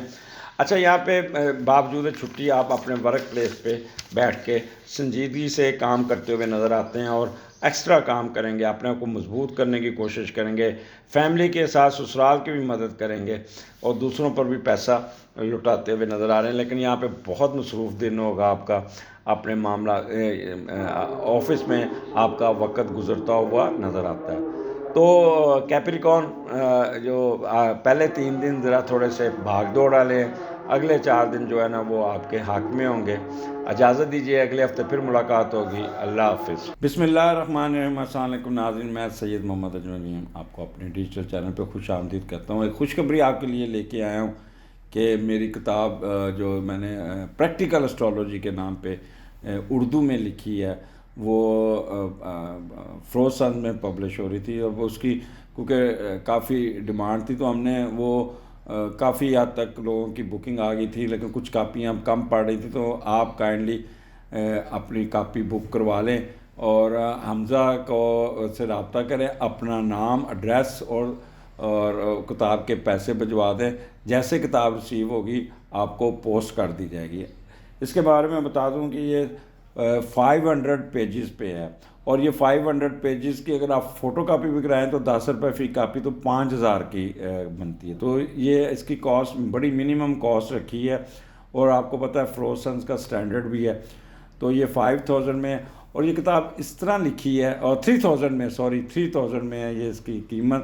[SPEAKER 1] اچھا، یہاں پہ باوجود چھٹی آپ اپنے ورک پلیس پہ بیٹھ کے سنجیدگی سے کام کرتے ہوئے نظر آتے ہیں، اور ایکسٹرا کام کریں گے، اپنے آپ کو مضبوط کرنے کی کوشش کریں گے، فیملی کے ساتھ سسرال کی بھی مدد کریں گے، اور دوسروں پر بھی پیسہ لٹاتے ہوئے نظر آ رہے ہیں۔ لیکن یہاں پہ بہت مصروف دن ہوگا آپ کا، اپنے معاملہ آفس میں آپ کا وقت گزرتا ہوا نظر آتا ہے۔ تو کیپریکارن، جو پہلے 3 دن ذرا تھوڑے سے بھاگ دوڑ والے ہیں، اگلے 4 دن جو ہے نا وہ آپ کے حق میں ہوں گے۔ اجازت دیجیے، اگلے ہفتے پھر ملاقات ہوگی۔ اللہ حافظ۔ بسم اللہ الرحمن الرحیم۔ السلام علیکم ناظرین، میں سید محمد اجملی آپ کو اپنے ڈیجیٹل چینل پہ خوش آمدید کرتا ہوں۔ ایک خوشخبری آپ کے لیے لے کے آیا ہوں کہ میری کتاب جو میں نے پریکٹیکل اسٹرالوجی کے نام پہ اردو میں لکھی ہے، وہ فروز میں پبلش ہو رہی تھی، اور وہ اس کی کیونکہ کافی ڈیمانڈ تھی، تو ہم نے وہ کافی حد تک لوگوں کی بکنگ آ گئی تھی، لیکن کچھ کاپیاں کم پڑ رہی تھی، تو آپ کائنڈلی اپنی کاپی بک کروا لیں اور حمزہ کو سے رابطہ کریں، اپنا نام، ایڈریس اور کتاب کے پیسے بھجوا دیں۔ جیسے کتاب ریسیو ہوگی آپ کو پوسٹ کر دی جائے گی۔ اس کے بارے میں بتا دوں کہ یہ 500 پیجز پہ ہے، اور یہ 500 پیجز کی اگر آپ فوٹو کاپی بھی کرائیں تو 10 روپے فی کاپی، تو 5000 کی بنتی ہے۔ تو یہ اس کی کاسٹ بڑی منیمم کاسٹ رکھی ہے، اور آپ کو پتہ ہے فروسنس کا سٹینڈرڈ بھی ہے، تو یہ 5000 میں، اور یہ کتاب اس طرح لکھی ہے، اور 3000 میں ہے یہ اس کی قیمت،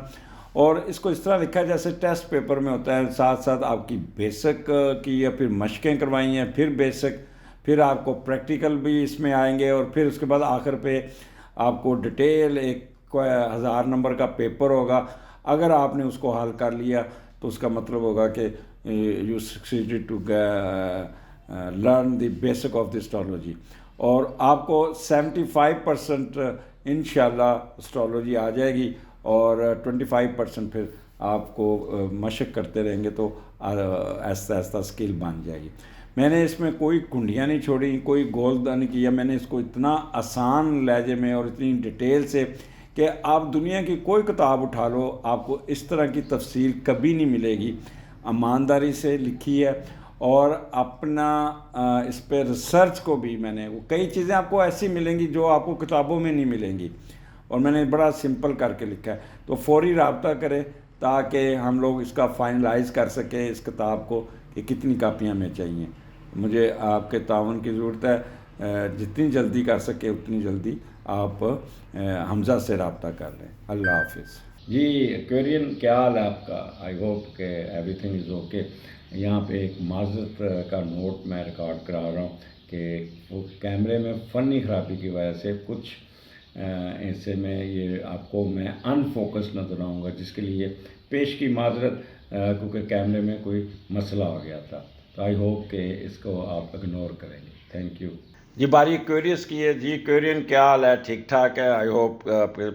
[SPEAKER 1] اور اس کو اس طرح لکھا ہے جیسے ٹیسٹ پیپر میں ہوتا ہے، ساتھ ساتھ آپ کی بیسک کی یا پھر مشقیں کروائی ہیں، پھر بیسک، پھر آپ کو پریکٹیکل بھی اس میں آئیں گے، اور پھر اس کے بعد آخر پہ آپ کو ڈیٹیل ایک 1000 نمبر کا پیپر ہوگا۔ اگر آپ نے اس کو حل کر لیا تو اس کا مطلب ہوگا کہ you succeeded to learn the basic of the astrology, اور آپ کو 75% انشاءاللہ اسٹرالوجی آ جائے گی، اور 25% پھر آپ کو مشق کرتے رہیں گے تو آہستہ آہستہ اسکل بن جائے گی۔ میں نے اس میں کوئی کنڈیاں نہیں چھوڑی، کوئی گول نہیں کیا، میں نے اس کو اتنا آسان لہجے میں اور اتنی ڈیٹیل سے کہ آپ دنیا کی کوئی کتاب اٹھا لو آپ کو اس طرح کی تفصیل کبھی نہیں ملے گی۔ ایمانداری سے لکھی ہے، اور اپنا اس پہ ریسرچ کو بھی میں نے، کئی چیزیں آپ کو ایسی ملیں گی جو آپ کو کتابوں میں نہیں ملیں گی، اور میں نے بڑا سمپل کر کے لکھا ہے۔ تو فوری رابطہ کریں تاکہ ہم لوگ اس کا فائنلائز کر سکیں اس کتاب کو کہ کتنی کاپیاں ہمیں چاہیے۔ مجھے آپ کے تعاون کی ضرورت ہے، جتنی جلدی کر سکے اتنی جلدی آپ حمزہ سے رابطہ کر لیں۔ اللہ حافظ۔ جی ایکویرین، کیا حال ہے آپ کا؟ آئی ہوپ کہ ایوری تھنگ از اوکے۔ یہاں پہ ایک معذرت کا نوٹ میں ریکارڈ کرا رہا ہوں کہ وہ کیمرے میں فنی خرابی کی وجہ سے کچھ ایسے میں یہ آپ کو میں ان فوکس نظر آؤں گا، جس کے لیے پیش کی معذرت، کیونکہ کیمرے میں کوئی مسئلہ ہو گیا تھا۔ تو آئی ہوپ کہ اس کو آپ اگنور کریں گے۔ تھینک یو جی۔ باری کیوریس کی ہے جی، کیورین کیا حال ہے؟ ٹھیک ٹھاک ہے؟ آئی ہوپ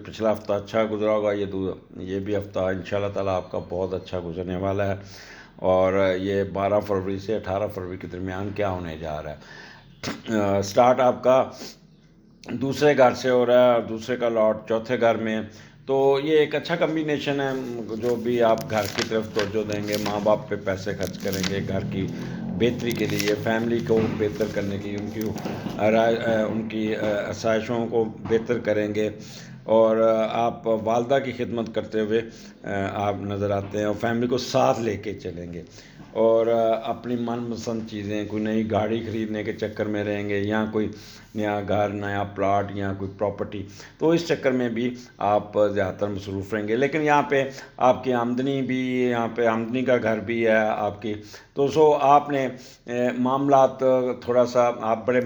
[SPEAKER 1] پچھلا ہفتہ اچھا گزرا ہوگا، یہ بھی ہفتہ انشاءاللہ تعالیٰ آپ کا بہت اچھا گزرنے والا ہے، اور یہ 12 فروری سے 18 فروری کے درمیان کیا ہونے جا رہا ہے؟ سٹارٹ آپ کا دوسرے گھر سے ہو رہا ہے، اور دوسرے کا لاٹ چوتھے گھر میں، تو یہ ایک اچھا کمبینیشن ہے۔ جو بھی آپ گھر کی طرف توجہ دیں گے، ماں باپ پہ پیسے خرچ کریں گے گھر کی بہتری کے لیے، فیملی کو بہتر کرنے کی، ان کی آسائشوں کو بہتر کریں گے، اور آپ والدہ کی خدمت کرتے ہوئے آپ نظر آتے ہیں، اور فیملی کو ساتھ لے کے چلیں گے، اور اپنی من پسند چیزیں، کوئی نئی گاڑی خریدنے کے چکر میں رہیں گے، یا کوئی نیا گھر، نیا پلاٹ، یا کوئی پراپرٹی، تو اس چکر میں بھی آپ زیادہ تر مصروف رہیں گے۔ لیکن یہاں پہ آپ کی آمدنی بھی، یہاں پہ آمدنی کا گھر بھی ہے آپ کی، تو آپ نے معاملات تھوڑا سا آپ بڑے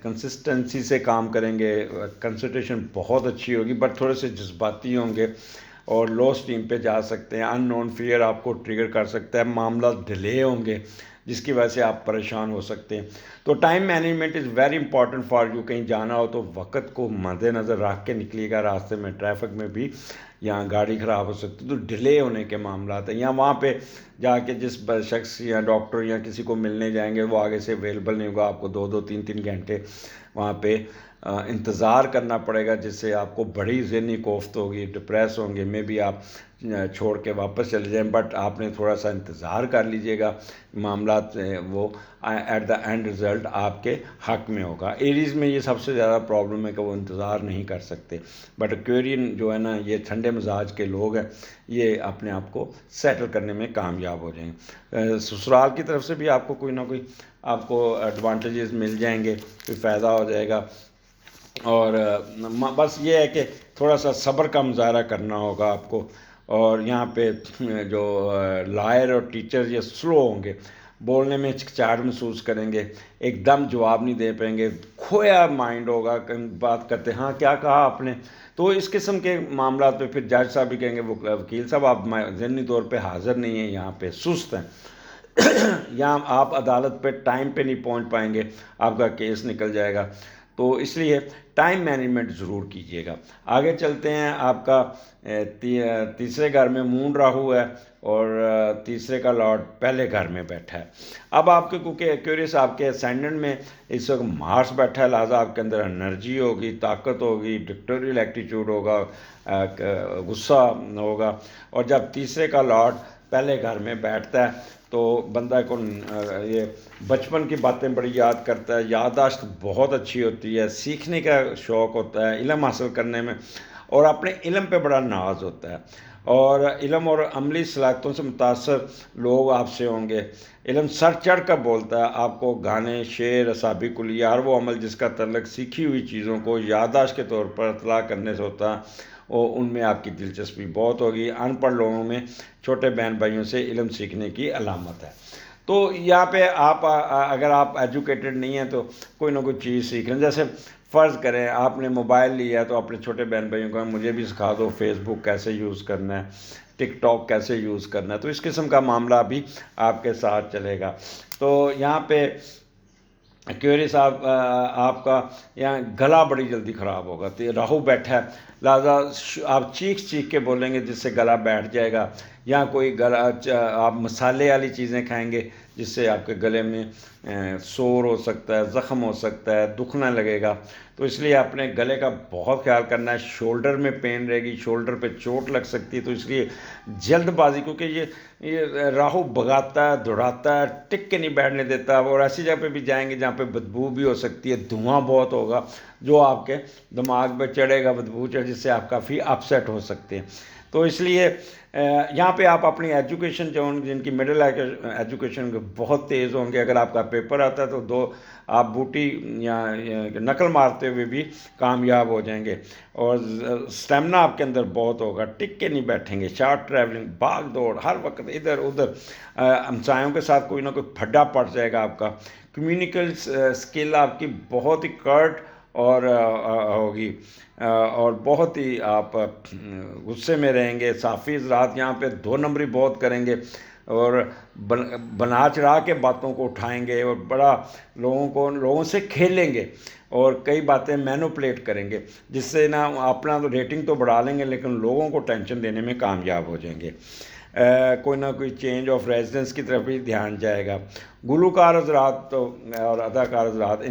[SPEAKER 1] کنسسٹنسی سے کام کریں گے، کنسنٹریشن بہت اچھی ہوگی، بٹ تھوڑے سے جذباتی ہوں گے، اور لو اسٹیم پہ جا سکتے ہیں، ان نون فیئر آپ کو ٹریگر کر سکتا ہے، معاملات ڈیلے ہوں گے جس کی وجہ سے آپ پریشان ہو سکتے ہیں۔ تو time management is very important for you. کہیں جانا ہو تو وقت کو مد نظر رکھ کے نکلیے گا، راستے میں ٹریفک میں بھی یہاں گاڑی خراب ہو سکتی ہے، تو ڈیلے ہونے کے معاملات ہیں، یا وہاں پہ جا کے جس شخص یا ڈاکٹر یا کسی کو ملنے جائیں گے وہ آگے سے اویلیبل نہیں ہوگا، آپ کو 2-3 گھنٹے وہاں پہ انتظار کرنا پڑے گا، جس سے آپ کو بڑی ذہنی کوفت ہوگی، ڈپریس ہوں گے، میں بھی آپ چھوڑ کے واپس چلے جائیں، بٹ آپ نے تھوڑا سا انتظار کر لیجئے گا، معاملات وہ ایٹ دا اینڈ رزلٹ آپ کے حق میں ہوگا۔ ایریز میں یہ سب سے زیادہ پرابلم ہے کہ وہ انتظار نہیں کر سکتے، بٹ ایکویرین جو ہے نا، یہ ٹھنڈے مزاج کے لوگ ہیں، یہ اپنے آپ کو سیٹل کرنے میں کامیاب ہو جائیں گے۔ سسرال کی طرف سے بھی آپ کو کوئی نہ کوئی آپ کو ایڈوانٹیجز مل جائیں گے، کوئی فائدہ ہو جائے گا، اور بس یہ ہے کہ تھوڑا سا صبر کا مظاہرہ کرنا ہوگا آپ کو، اور یہاں پہ جو لائر اور ٹیچر یہ سلو ہوں گے، بولنے میں ہچکچاہٹ محسوس کریں گے، ایک دم جواب نہیں دے پائیں گے، کھویا مائنڈ ہوگا، بات کرتے ہاں کیا کہا آپ نے، تو اس قسم کے معاملات پہ پھر جج صاحب بھی کہیں گے وکیل صاحب آپ ذہنی طور پہ حاضر نہیں ہیں، یہاں پہ سست ہیں، یا آپ عدالت پہ ٹائم پہ نہیں پہنچ پائیں گے، آپ کا کیس نکل جائے گا۔ تو اس لیے ٹائم مینجمنٹ ضرور کیجیے گا۔ آگے چلتے ہیں، آپ کا تیسرے گھر میں مون راہو ہے اور تیسرے کا لارڈ پہلے گھر میں بیٹھا ہے۔ اب آپ کے کیونکہ ایکویریس آپ کے اسینڈنٹ میں اس وقت مارس بیٹھا ہے، لہٰذا آپ کے اندر انرجی ہوگی، طاقت ہوگی، ڈکٹیٹریل ایٹیٹیوڈ ہوگا، غصہ ہوگا۔ اور جب تیسرے کا لارڈ پہلے گھر میں بیٹھتا ہے تو بندہ کو یہ بچپن کی باتیں بڑی یاد کرتا ہے، یادداشت بہت اچھی ہوتی ہے، سیکھنے کا شوق ہوتا ہے، علم حاصل کرنے میں، اور اپنے علم پہ بڑا ناز ہوتا ہے، اور علم اور عملی صلاحیتوں سے متاثر لوگ آپ سے ہوں گے۔ علم سر چڑھ کر بولتا ہے، آپ کو گانے، شعر، اعصابی کلیہ، ہر وہ عمل جس کا تعلق سیکھی ہوئی چیزوں کو یادداشت کے طور پر اطلاع کرنے سے ہوتا ہے، اور ان میں آپ کی دلچسپی بہت ہوگی۔ ان پڑھ لوگوں میں چھوٹے بہن بھائیوں سے علم سیکھنے کی علامت ہے۔ تو یہاں پہ آپ اگر آپ ایجوکیٹڈ نہیں ہیں تو کوئی نہ کوئی چیز سیکھ رہے ہیں، جیسے فرض کریں آپ نے موبائل لیا ہے تو اپنے چھوٹے بہن بھائیوں کو مجھے بھی سکھا دو فیس بک کیسے یوز کرنا ہے، ٹک ٹاک کیسے یوز کرنا ہے، تو اس قسم کا معاملہ بھی آپ کے ساتھ چلے گا۔ تو یہاں پہ کیوری صاحب آپ کا یہاں گلا بڑی جلدی خراب ہوگا، تو راہو بیٹھا ہے، لہٰذا آپ چیخ کے بولیں گے جس سے گلا بیٹھ جائے گا، یا کوئی گلا آپ مسالے والی چیزیں کھائیں گے جس سے آپ کے گلے میں سور ہو سکتا ہے، زخم ہو سکتا ہے، دکھنا لگے گا۔ تو اس لیے اپنے گلے کا بہت خیال کرنا ہے۔ شولڈر میں پین رہے گی، شولڈر پہ چوٹ لگ سکتی ہے، تو اس لیے جلد بازی، کیونکہ یہ راہو بگاتا ہے، دوڑاتا ہے، ٹک کے نہیں بیٹھنے دیتا، اور ایسی جگہ پہ بھی جائیں گے جہاں پہ بدبو بھی ہو سکتی ہے، دھواں بہت ہوگا جو آپ کے دماغ پہ چڑھے گا، بدبو چڑھ، جس سے آپ کافی اپسیٹ ہو سکتے ہیں۔ تو اس لیے یہاں پہ آپ اپنی ایجوکیشن جو جن کی مڈل ایجوکیشن بہت تیز ہوں گے، اگر آپ کا پیپر آتا ہے تو آپ بوٹی یا نقل مارتے ہوئے بھی کامیاب ہو جائیں گے، اور اسٹیمنا آپ کے اندر بہت ہوگا، ٹک کے نہیں بیٹھیں گے، شارٹ ٹریولنگ، بھاگ دوڑ، ہر وقت ادھر ادھر، ہمسایوں کے ساتھ کوئی نہ کوئی پھڈا پڑ جائے گا آپ کا۔ کمیونیکل اسکل آپ کی بہت ہی کرٹ اور ہوگی، اور بہت ہی آپ غصے میں رہیں گے۔ صافی حضرات یہاں پہ 2 نمبری بہت کریں گے، اور بنا چڑھا کے باتوں کو اٹھائیں گے، اور بڑا لوگوں سے کھیلیں گے، اور کئی باتیں مینوپلیٹ کریں گے، جس سے نا اپنا تو ریٹنگ تو بڑھا لیں گے لیکن لوگوں کو ٹینشن دینے میں کامیاب ہو جائیں گے۔ کوئی نہ کوئی چینج آف ریزیڈنس کی طرف بھی دھیان جائے گا۔ گلوکار حضرات تو اور اداکار حضرات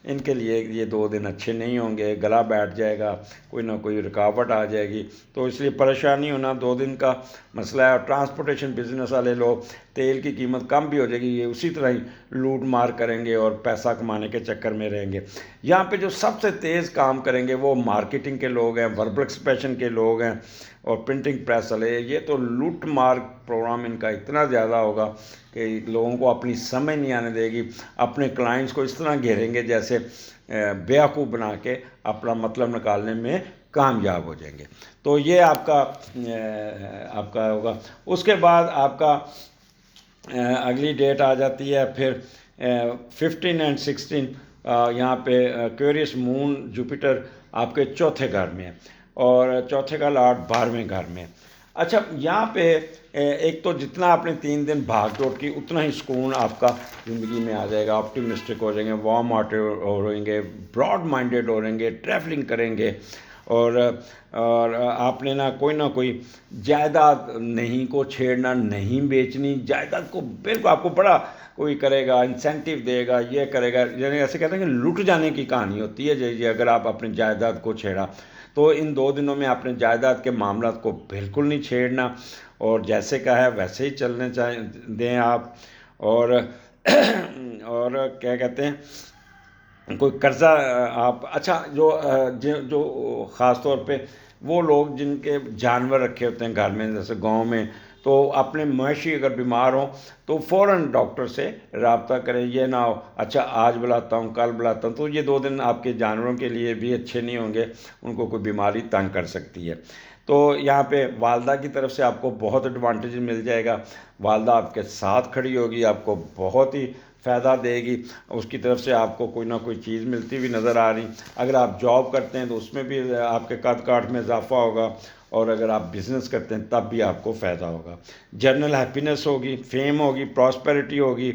[SPEAKER 1] ان کے لیے یہ 2 دن اچھے نہیں ہوں گے، گلا بیٹھ جائے گا، کوئی نہ کوئی رکاوٹ آ جائے گی، تو اس لیے پریشانی ہونا 2 دن کا مسئلہ ہے۔ اور ٹرانسپورٹیشن بزنس والے لوگ، تیل کی قیمت کم بھی ہو جائے گی، یہ اسی طرح ہی لوٹ مار کریں گے اور پیسہ کمانے کے چکر میں رہیں گے۔ یہاں پہ جو سب سے تیز کام کریں گے وہ مارکیٹنگ کے لوگ ہیں، وربل ایکسپریشن کے لوگ ہیں، اور پرنٹنگ پریس والے۔ یہ تو لوٹ مار پروگرام ان کا اتنا زیادہ ہوگا کہ لوگوں کو اپنی سمجھ نہیں آنے دے گی، اپنے کلائنٹس کو اس طرح گھیریں گے جیسے بیوقوف بنا کے اپنا مطلب نکالنے میں کامیاب ہو جائیں گے۔ تو یہ آپ کا ہوگا۔ اس کے بعد آپ کا اگلی ڈیٹ آ جاتی ہے پھر 15 اور 16، یہاں پہ ایکویریس مون جوپیٹر آپ کے چوتھے گھر میں ہے، اور چوتھے کا لارڈ 12ویں گھر میں۔ اچھا، یہاں پہ ایک تو جتنا آپ نے 3 دن بھاگ دوڑ کی اتنا ہی سکون آپ کا زندگی میں آ جائے گا، آپٹیمسٹک ہو جائیں گے، وارم ہارٹیڈ ہو رہیں گے، براڈ مائنڈیڈ ہو رہیں گے، ٹریولنگ کریں گے، اور آپ نے کوئی نہ کوئی جائیداد نہیں کو چھیڑنا، نہیں بیچنی جائیداد کو، بالکل آپ کو بڑا کوئی کرے گا، انسینٹیو دے گا، یہ کرے گا، یعنی ایسے کہتے ہیں کہ لٹ جانے کی کہانی ہوتی ہے جی اگر آپ اپنی جائیداد کو چھیڑا تو ان 2 دنوں میں اپنے جائیداد کے معاملات کو بالکل نہیں چھیڑنا، اور جیسے کا ہے ویسے ہی چلنے دیں آپ، اور کیا کہتے ہیں، کوئی قرضہ آپ، اچھا جو خاص طور پہ وہ لوگ جن کے جانور رکھے ہوتے ہیں گھر میں، جیسے گاؤں میں، تو اپنے مویشی اگر بیمار ہوں تو فوراً ڈاکٹر سے رابطہ کریں، یہ نہ ہو اچھا آج بلاتا ہوں کل بلاتا ہوں، تو یہ 2 دن آپ کے جانوروں کے لیے بھی اچھے نہیں ہوں گے، ان کو کوئی بیماری تنگ کر سکتی ہے۔ تو یہاں پہ والدہ کی طرف سے آپ کو بہت ایڈوانٹیج مل جائے گا، والدہ آپ کے ساتھ کھڑی ہوگی، آپ کو بہت ہی فائدہ دے گی، اس کی طرف سے آپ کو کوئی نہ کوئی چیز ملتی ہوئی نظر آ رہی۔ اگر آپ جاب کرتے ہیں تو اس میں بھی آپ کے قد کاٹ میں اضافہ ہوگا، اور اگر آپ بزنس کرتے ہیں تب بھی آپ کو فائدہ ہوگا۔ جنرل ہیپینس ہوگی، فیم ہوگی، پراسپیرٹی ہوگی،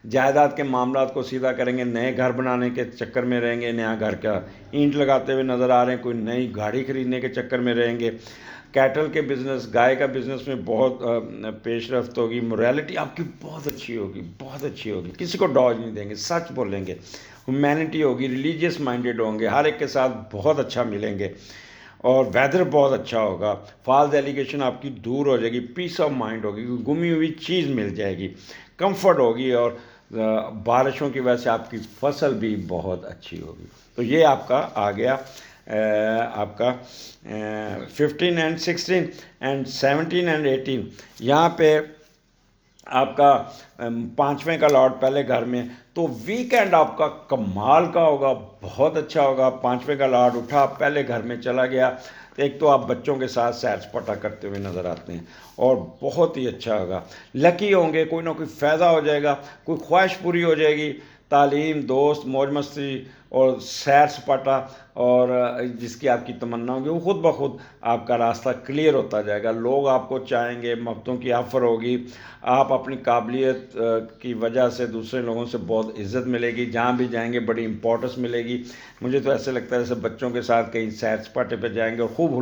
[SPEAKER 1] جائیداد کے معاملات کو سیدھا کریں گے، نئے گھر بنانے کے چکر میں رہیں گے، نیا گھر کا اینٹ لگاتے ہوئے نظر آ رہے ہیں، کوئی نئی گاڑی خریدنے کے چکر میں رہیں گے، کیٹل کے بزنس، گائے کا بزنس میں بہت پیش رفت ہوگی، موریلٹی آپ کی بہت اچھی ہوگی، بہت اچھی ہوگی، کسی کو ڈاج نہیں دیں گے، سچ بولیں گے، ہیومینٹی ہوگی، ریلیجیس مائنڈیڈ ہوں گے، ہر ایک کے ساتھ بہت اچھا ملیں گے، اور ویدر بہت اچھا ہوگا، فالز ایلیگیشن آپ کی دور ہو جائے گی، پیس آف مائنڈ ہوگی، گمی ہوئی چیز مل جائے گی، کمفرٹ ہوگی، اور بارشوں کی وجہ سے آپ کی فصل بھی بہت اچھی ہوگی۔ تو یہ آپ کا آ گیا آپ کا 15 اینڈ 16 اینڈ 17 اینڈ 18۔ یہاں پہ آپ کا 5ویں کا لاٹ پہلے گھر میں، تو ویکینڈ آپ کا کمال کا ہوگا، بہت اچھا ہوگا۔ 5ویں کا لاٹ اٹھا، پہلے گھر میں چلا گیا، ایک تو آپ بچوں کے ساتھ سیر سپاٹا کرتے ہوئے نظر آتے ہیں، اور بہت ہی اچھا ہوگا، لکی ہوں گے، کوئی نہ کوئی فائدہ ہو جائے گا، کوئی خواہش پوری ہو جائے گی، تعلیم، دوست، موج مستی اور سیر سپاٹا، اور جس کی آپ کی تمنا ہوگی وہ خود بخود آپ کا راستہ کلیئر ہوتا جائے گا، لوگ آپ کو چاہیں گے، محبتوں کی آفر ہوگی، آپ اپنی قابلیت کی وجہ سے دوسرے لوگوں سے بہت عزت ملے گی، جہاں بھی جائیں گے بڑی امپورٹنس ملے گی۔ مجھے تو ایسے لگتا ہے جیسے بچوں کے ساتھ کہیں سیر سپاٹے پہ جائیں گے اور خوب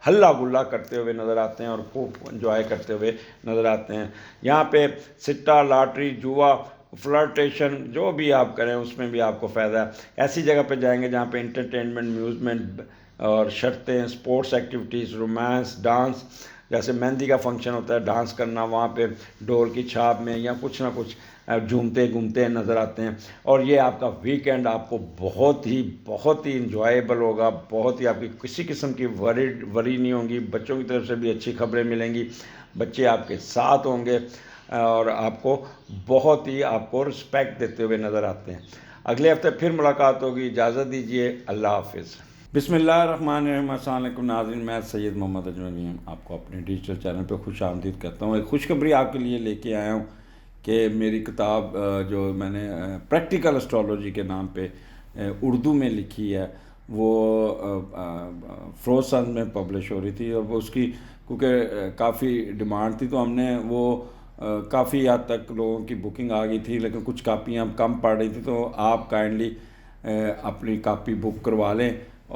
[SPEAKER 1] ہلا گلا کرتے ہوئے نظر آتے ہیں، اور خوب انجوائے کرتے ہوئے نظر آتے ہیں۔ یہاں پہ سٹا، لاٹری، جوا، فلرٹیشن جو بھی آپ کریں اس میں بھی آپ کو فائدہ ہے۔ ایسی جگہ پہ جائیں گے جہاں پہ انٹرٹینمنٹ، میوزمنٹ اور شرطیں، اسپورٹس ایکٹیویٹیز، رومانس، ڈانس، جیسے مہندی کا فنکشن ہوتا ہے، ڈانس کرنا وہاں پہ ڈول کی چھاپ میں یا کچھ نہ کچھ جھومتے گھومتے نظر آتے ہیں۔ اور یہ آپ کا ویکینڈ آپ کو بہت ہی انجوائیبل ہوگا، بہت ہی آپ کی کسی قسم کی وری نہیں ہوں گی، بچوں کی طرف سے بھی اچھی خبریں ملیں گی، بچے آپ کے ساتھ ہوں گے، اور آپ کو بہت ہی آپ کو رسپیکٹ دیتے ہوئے نظر آتے ہیں۔ اگلے ہفتے پھر ملاقات ہوگی، اجازت دیجیے، اللہ حافظ۔ بسم اللہ الرحمن الرحیم۔ السلام علیکم ناظرین، میں سید محمد اجملی آپ کو اپنے ڈیجیٹل چینل پہ خوش آمدید کرتا ہوں۔ ایک خوشخبری آپ کے لیے لے کے آیا ہوں کہ میری کتاب جو میں نے پریکٹیکل اسٹرالوجی کے نام پہ اردو میں لکھی ہے، وہ فروز سنز میں پبلش ہو رہی تھی، اور وہ اس کی کیونکہ کافی ڈیمانڈ تھی تو ہم نے وہ کافی حد تک لوگوں کی بکنگ آ گئی تھی، لیکن کچھ کاپیاں کم پڑ رہی تھی، تو آپ کائنڈلی اپنی کاپی بک کروا لیں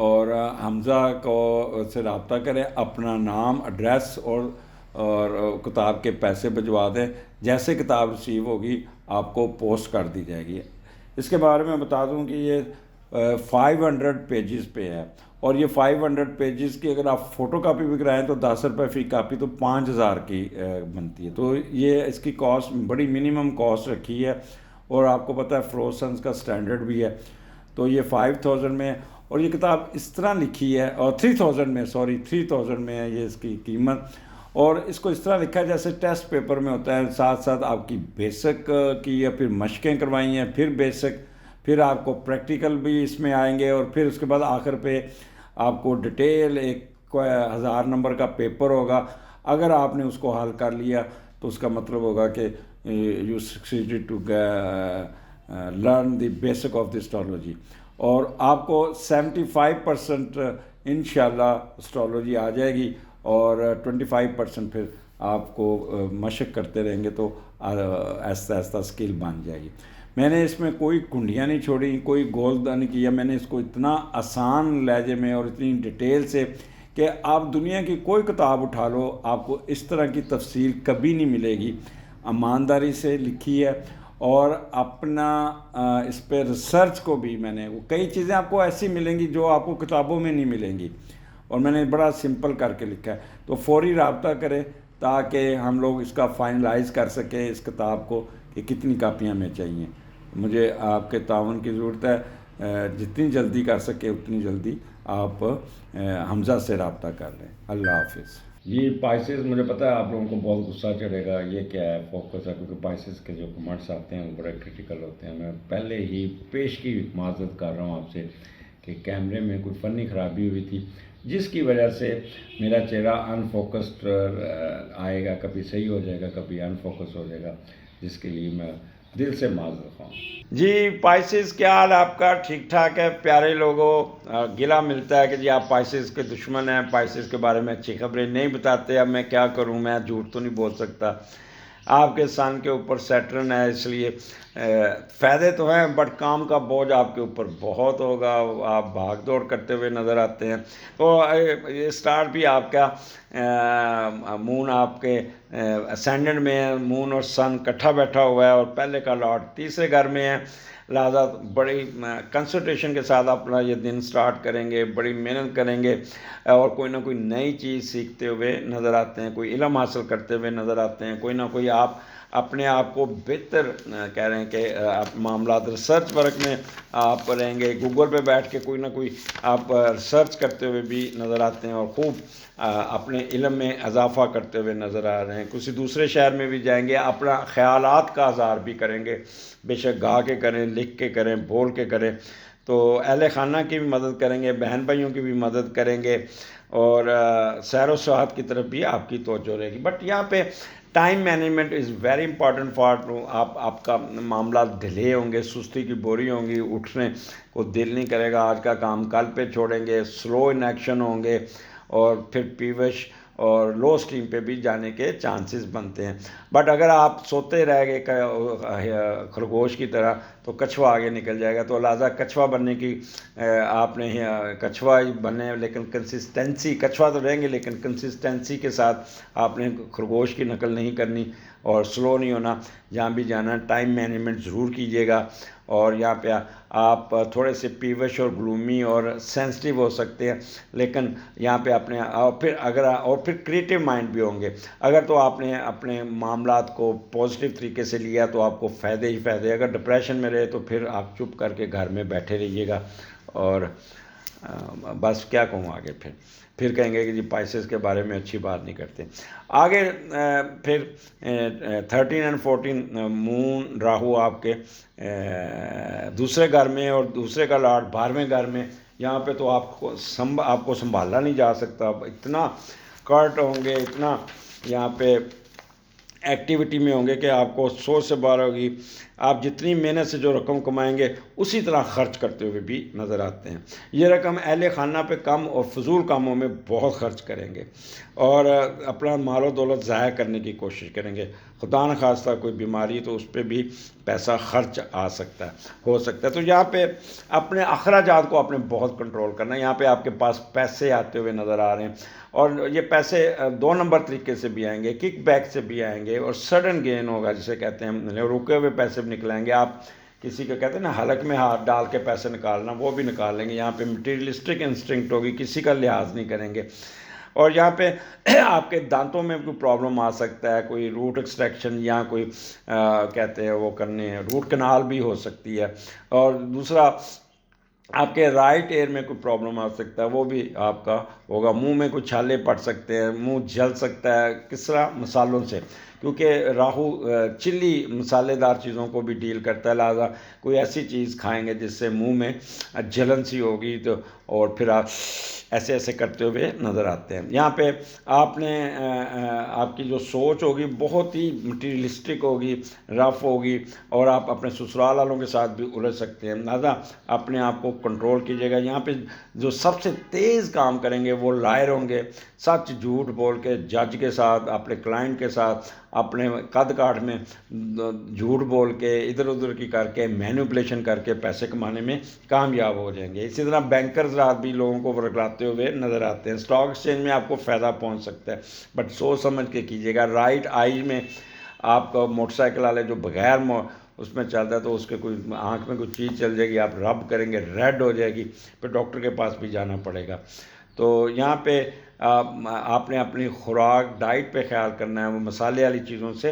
[SPEAKER 1] اور حمزہ کو سے رابطہ کریں، اپنا نام، ایڈریس اور کتاب کے پیسے بھجوا دیں، جیسے کتاب ریسیو ہوگی آپ کو پوسٹ کر دی جائے گی۔ اس کے بارے میں بتا دوں کہ یہ 500 پیجز پہ ہے، اور یہ 500 پیجز کی اگر آپ فوٹو کاپی بھی کرائیں تو 10 روپے فی کاپی، تو 5000 کی بنتی ہے۔ تو یہ اس کی کاسٹ بڑی منیمم کاسٹ رکھی ہے، اور آپ کو پتہ ہے فروز سنز کا سٹینڈرڈ بھی ہے، تو یہ 5000 میں، اور یہ کتاب اس طرح لکھی ہے، اور 3000 میں ہے یہ اس کی قیمت، اور اس کو اس طرح لکھا ہے جیسے ٹیسٹ پیپر میں ہوتا ہے، ساتھ ساتھ آپ کی بیسک کی یا پھر مشقیں کروائی ہیں، پھر بیسک، پھر آپ کو پریکٹیکل بھی اس میں آئیں گے، اور پھر اس کے بعد آخر پہ آپ کو ڈیٹیل 1000 نمبر کا پیپر ہوگا۔ اگر آپ نے اس کو حل کر لیا تو اس کا مطلب ہوگا کہ you succeeded to learn the basic of the astrology, اور آپ کو 75% انشاءاللہ اسٹرالوجی آ جائے گی، اور 25% پھر آپ کو مشق کرتے رہیں گے تو آہستہ آہستہ اسکل بن جائے گی۔ میں نے اس میں کوئی کنڈیاں نہیں چھوڑی، کوئی گول نہیں کیا، میں نے اس کو اتنا آسان لہجے میں اور اتنی ڈیٹیل سے کہ آپ دنیا کی کوئی کتاب اٹھا لو آپ کو اس طرح کی تفصیل کبھی نہیں ملے گی۔ ایمانداری سے لکھی ہے، اور اپنا اس پہ ریسرچ کو بھی میں نے، وہ کئی چیزیں آپ کو ایسی ملیں گی جو آپ کو کتابوں میں نہیں ملیں گی، اور میں نے بڑا سمپل کر کے لکھا ہے۔ تو فوری رابطہ کریں تاکہ ہم لوگ اس کا فائنلائز کر سکیں اس کتاب کو کہ کتنی کاپیاں میں چاہیے۔ مجھے آپ کے تعاون کی ضرورت ہے، جتنی جلدی کر سکے اتنی جلدی آپ حمزہ سے رابطہ کر لیں۔ اللہ حافظ۔ جی پائسز، مجھے پتہ ہے آپ لوگوں کو بہت غصہ چڑھے گا، یہ کیا ہے فوکس ہے، کیونکہ پائسز کے جو کمنٹس آتے ہیں وہ بڑے کرٹیکل ہوتے ہیں۔ میں پہلے ہی پیش کی معذرت کر رہا ہوں آپ سے کہ کیمرے میں کوئی فنی خرابی ہوئی تھی، جس کی وجہ سے میرا چہرہ ان فوکسڈ آئے گا، کبھی صحیح ہو جائے گا، کبھی ان فوکس ہو جائے گا، جس کے لیے میں دل سے معذرت خواہ ہوں۔ جی پائسز، کیا حال آپ کا؟ ٹھیک ٹھاک ہے پیارے لوگوں؟ گلہ ملتا ہے کہ جی آپ پائسز کے دشمن ہیں، پائسز کے بارے میں اچھی خبریں نہیں بتاتے۔ اب میں کیا کروں، میں جھوٹ تو نہیں بول سکتا، آپ کے سن کے اوپر سیٹرن ہے، اس لیے فائدے تو ہیں بٹ کام کا بوجھ آپ کے اوپر بہت ہوگا، آپ بھاگ دوڑ کرتے ہوئے نظر آتے ہیں۔ تو یہ اسٹارٹ بھی آپ کا مون آپ کے اسینڈنٹ میں ہے، مون اور سن کٹھا بیٹھا ہوا ہے، اور پہلے کا لاٹ تیسرے گھر میں ہے، لہٰذا بڑی کنسنٹریشن کے ساتھ اپنا یہ دن سٹارٹ کریں گے، بڑی محنت کریں گے، اور کوئی نہ کوئی نئی چیز سیکھتے ہوئے نظر آتے ہیں، کوئی علم حاصل کرتے ہوئے نظر آتے ہیں، کوئی نہ کوئی آپ اپنے آپ کو بہتر کہہ رہے ہیں کہ معاملات ریسرچ ورک میں آپ رہیں گے، گوگل پہ بیٹھ کے کوئی نہ کوئی آپ ریسرچ کرتے ہوئے بھی نظر آتے ہیں، اور خوب اپنے علم میں اضافہ کرتے ہوئے نظر آ رہے ہیں۔ کسی دوسرے شہر میں بھی جائیں گے، اپنا خیالات کا اظہار بھی کریں گے، بے شک گا کے کریں، لکھ کے کریں، بول کے کریں، تو اہل خانہ کی بھی مدد کریں گے، بہن بھائیوں کی بھی مدد کریں گے، اور سیر و سیاحت کی طرف بھی آپ کی توجہ رہے گی۔ بٹ یہاں پہ time management is very important for آپ کا معاملات ڈھلے ہوں گے، سستی کی بوری ہوں گی، اٹھنے کو دل نہیں کرے گا، آج کا کام کل پہ چھوڑیں گے، سلو ان ایکشن ہوں گے، اور پھر پیوش اور لو اسٹیم پہ بھی جانے کے چانسز بنتے ہیں۔ بٹ اگر آپ سوتے رہ گئے خرگوش کی طرح تو کچھوا آگے نکل جائے گا، تو لہٰذا کچھوا بننے کی آپ نے کچھوا ہی بنے، لیکن کنسسٹنسی، کچھوا تو رہیں گے لیکن کنسسٹنسی کے ساتھ آپ نے خرگوش کی نقل نہیں کرنی، اور سلو نہیں ہونا، جہاں بھی جانا ٹائم مینجمنٹ ضرور کیجیے گا۔ اور یہاں پہ آپ تھوڑے سے پیوش اور گلومی اور سینسٹیو ہو سکتے ہیں، لیکن یہاں پہ اپنے اور پھر کریٹیو مائنڈ بھی ہوں گے۔ اگر تو آپ نے اپنے معاملات کو پازیٹیو طریقے سے لیا تو آپ کو فائدے ہی فائدے، اگر ڈپریشن میں رہے تو پھر آپ چپ کر کے گھر میں بیٹھے رہیے گا، اور بس کیا کہوں آگے، پھر کہیں گے کہ جی پائسز کے بارے میں اچھی بات نہیں کرتے۔ آگے پھر 13 اور 14 مون راہو آپ کے دوسرے گھر میں، اور دوسرے کا لاٹ 12ویں گھر میں، یہاں پہ تو آپ کو سنبھالا نہیں جا سکتا، اتنا کٹ ہوں گے، اتنا یہاں پہ ایکٹیویٹی میں ہوں گے کہ آپ کو سوچ سے باہر ہوگی، آپ جتنی محنت سے جو رقم کمائیں گے اسی طرح خرچ کرتے ہوئے بھی نظر آتے ہیں۔ یہ رقم اہل خانہ پہ کم اور فضول کاموں میں بہت خرچ کریں گے، اور اپنا مال و دولت ضائع کرنے کی کوشش کریں گے، خدا نخواستہ کوئی بیماری تو اس پہ بھی پیسہ خرچ ہو سکتا ہے۔ تو یہاں پہ اپنے اخراجات کو آپ نے بہت کنٹرول کرنا ہے۔ یہاں پہ آپ کے پاس پیسے آتے ہوئے نظر آ رہے ہیں، اور یہ پیسے 2 نمبر طریقے سے بھی آئیں گے، کک بیک سے بھی آئیں گے، اور سڈن گین ہوگا جسے کہتے ہیں، رکے ہوئے پیسے بھی نکلائیں گے۔ آپ کسی کا کہتے ہیں نا حلق میں ہاتھ ڈال کے پیسے نکالنا، وہ بھی نکال لیں گے۔ یہاں پہ مٹیریلسٹک انسٹنکٹ ہوگی، کسی کا لحاظ نہیں کریں گے۔ اور یہاں پہ آپ کے دانتوں میں کوئی پرابلم آ سکتا ہے، کوئی روٹ ایکسٹریکشن یا کوئی کہتے ہیں وہ کرنے ہیں، روٹ کنال بھی ہو سکتی ہے۔ اور دوسرا آپ کے رائٹ ایئر میں کوئی پرابلم آ سکتا ہے، وہ بھی آپ کا ہوگا۔ منہ میں کچھ چھالے پڑ سکتے ہیں، منہ جل سکتا ہے، کس طرح؟ مسالوں سے، کیونکہ راہو چلی مسالے دار چیزوں کو بھی ڈیل کرتا ہے، لہٰذا کوئی ایسی چیز کھائیں گے جس سے منہ میں جلن سی ہوگی، تو اور پھر آپ ایسے ایسے کرتے ہوئے نظر آتے ہیں۔ یہاں پہ آپ نے آپ کی جو سوچ ہوگی بہت ہی مٹیریلسٹک ہوگی، رف ہوگی، اور آپ اپنے سسرال والوں کے ساتھ بھی الجھ سکتے ہیں، لہٰذا اپنے آپ کو کنٹرول کیجیے گا۔ یہاں پہ جو سب سے تیز کام کریں گے وہ لائر ہوں گے، سچ جھوٹ بول کے جج کے ساتھ، اپنے کلائنٹ کے ساتھ، اپنے قد کاٹ میں جھوٹ بول کے، ادھر ادھر کی کر کے، مینیپولیشن کر کے پیسے کمانے میں کامیاب ہو جائیں گے۔ اسی طرح بینکرز رات بھی لوگوں کو ورگلاتے ہوئے نظر آتے ہیں۔ اسٹاک ایکسچینج میں آپ کو فائدہ پہنچ سکتا ہے، بٹ سوچ سمجھ کے کیجیے گا۔ رائٹ آئی میں آپ کا موٹر سائیکل والے جو بغیر اس میں چلتا ہے تو اس کے کوئی آنکھ میں کوئی چیز چل جائے گی، آپ رب کریں گے، ریڈ ہو جائے گی، پھر ڈاکٹر کے پاس بھی جانا پڑے گا۔ تو یہاں پہ آپ نے اپنی خوراک ڈائٹ پہ خیال کرنا ہے، وہ مسالے والی چیزوں سے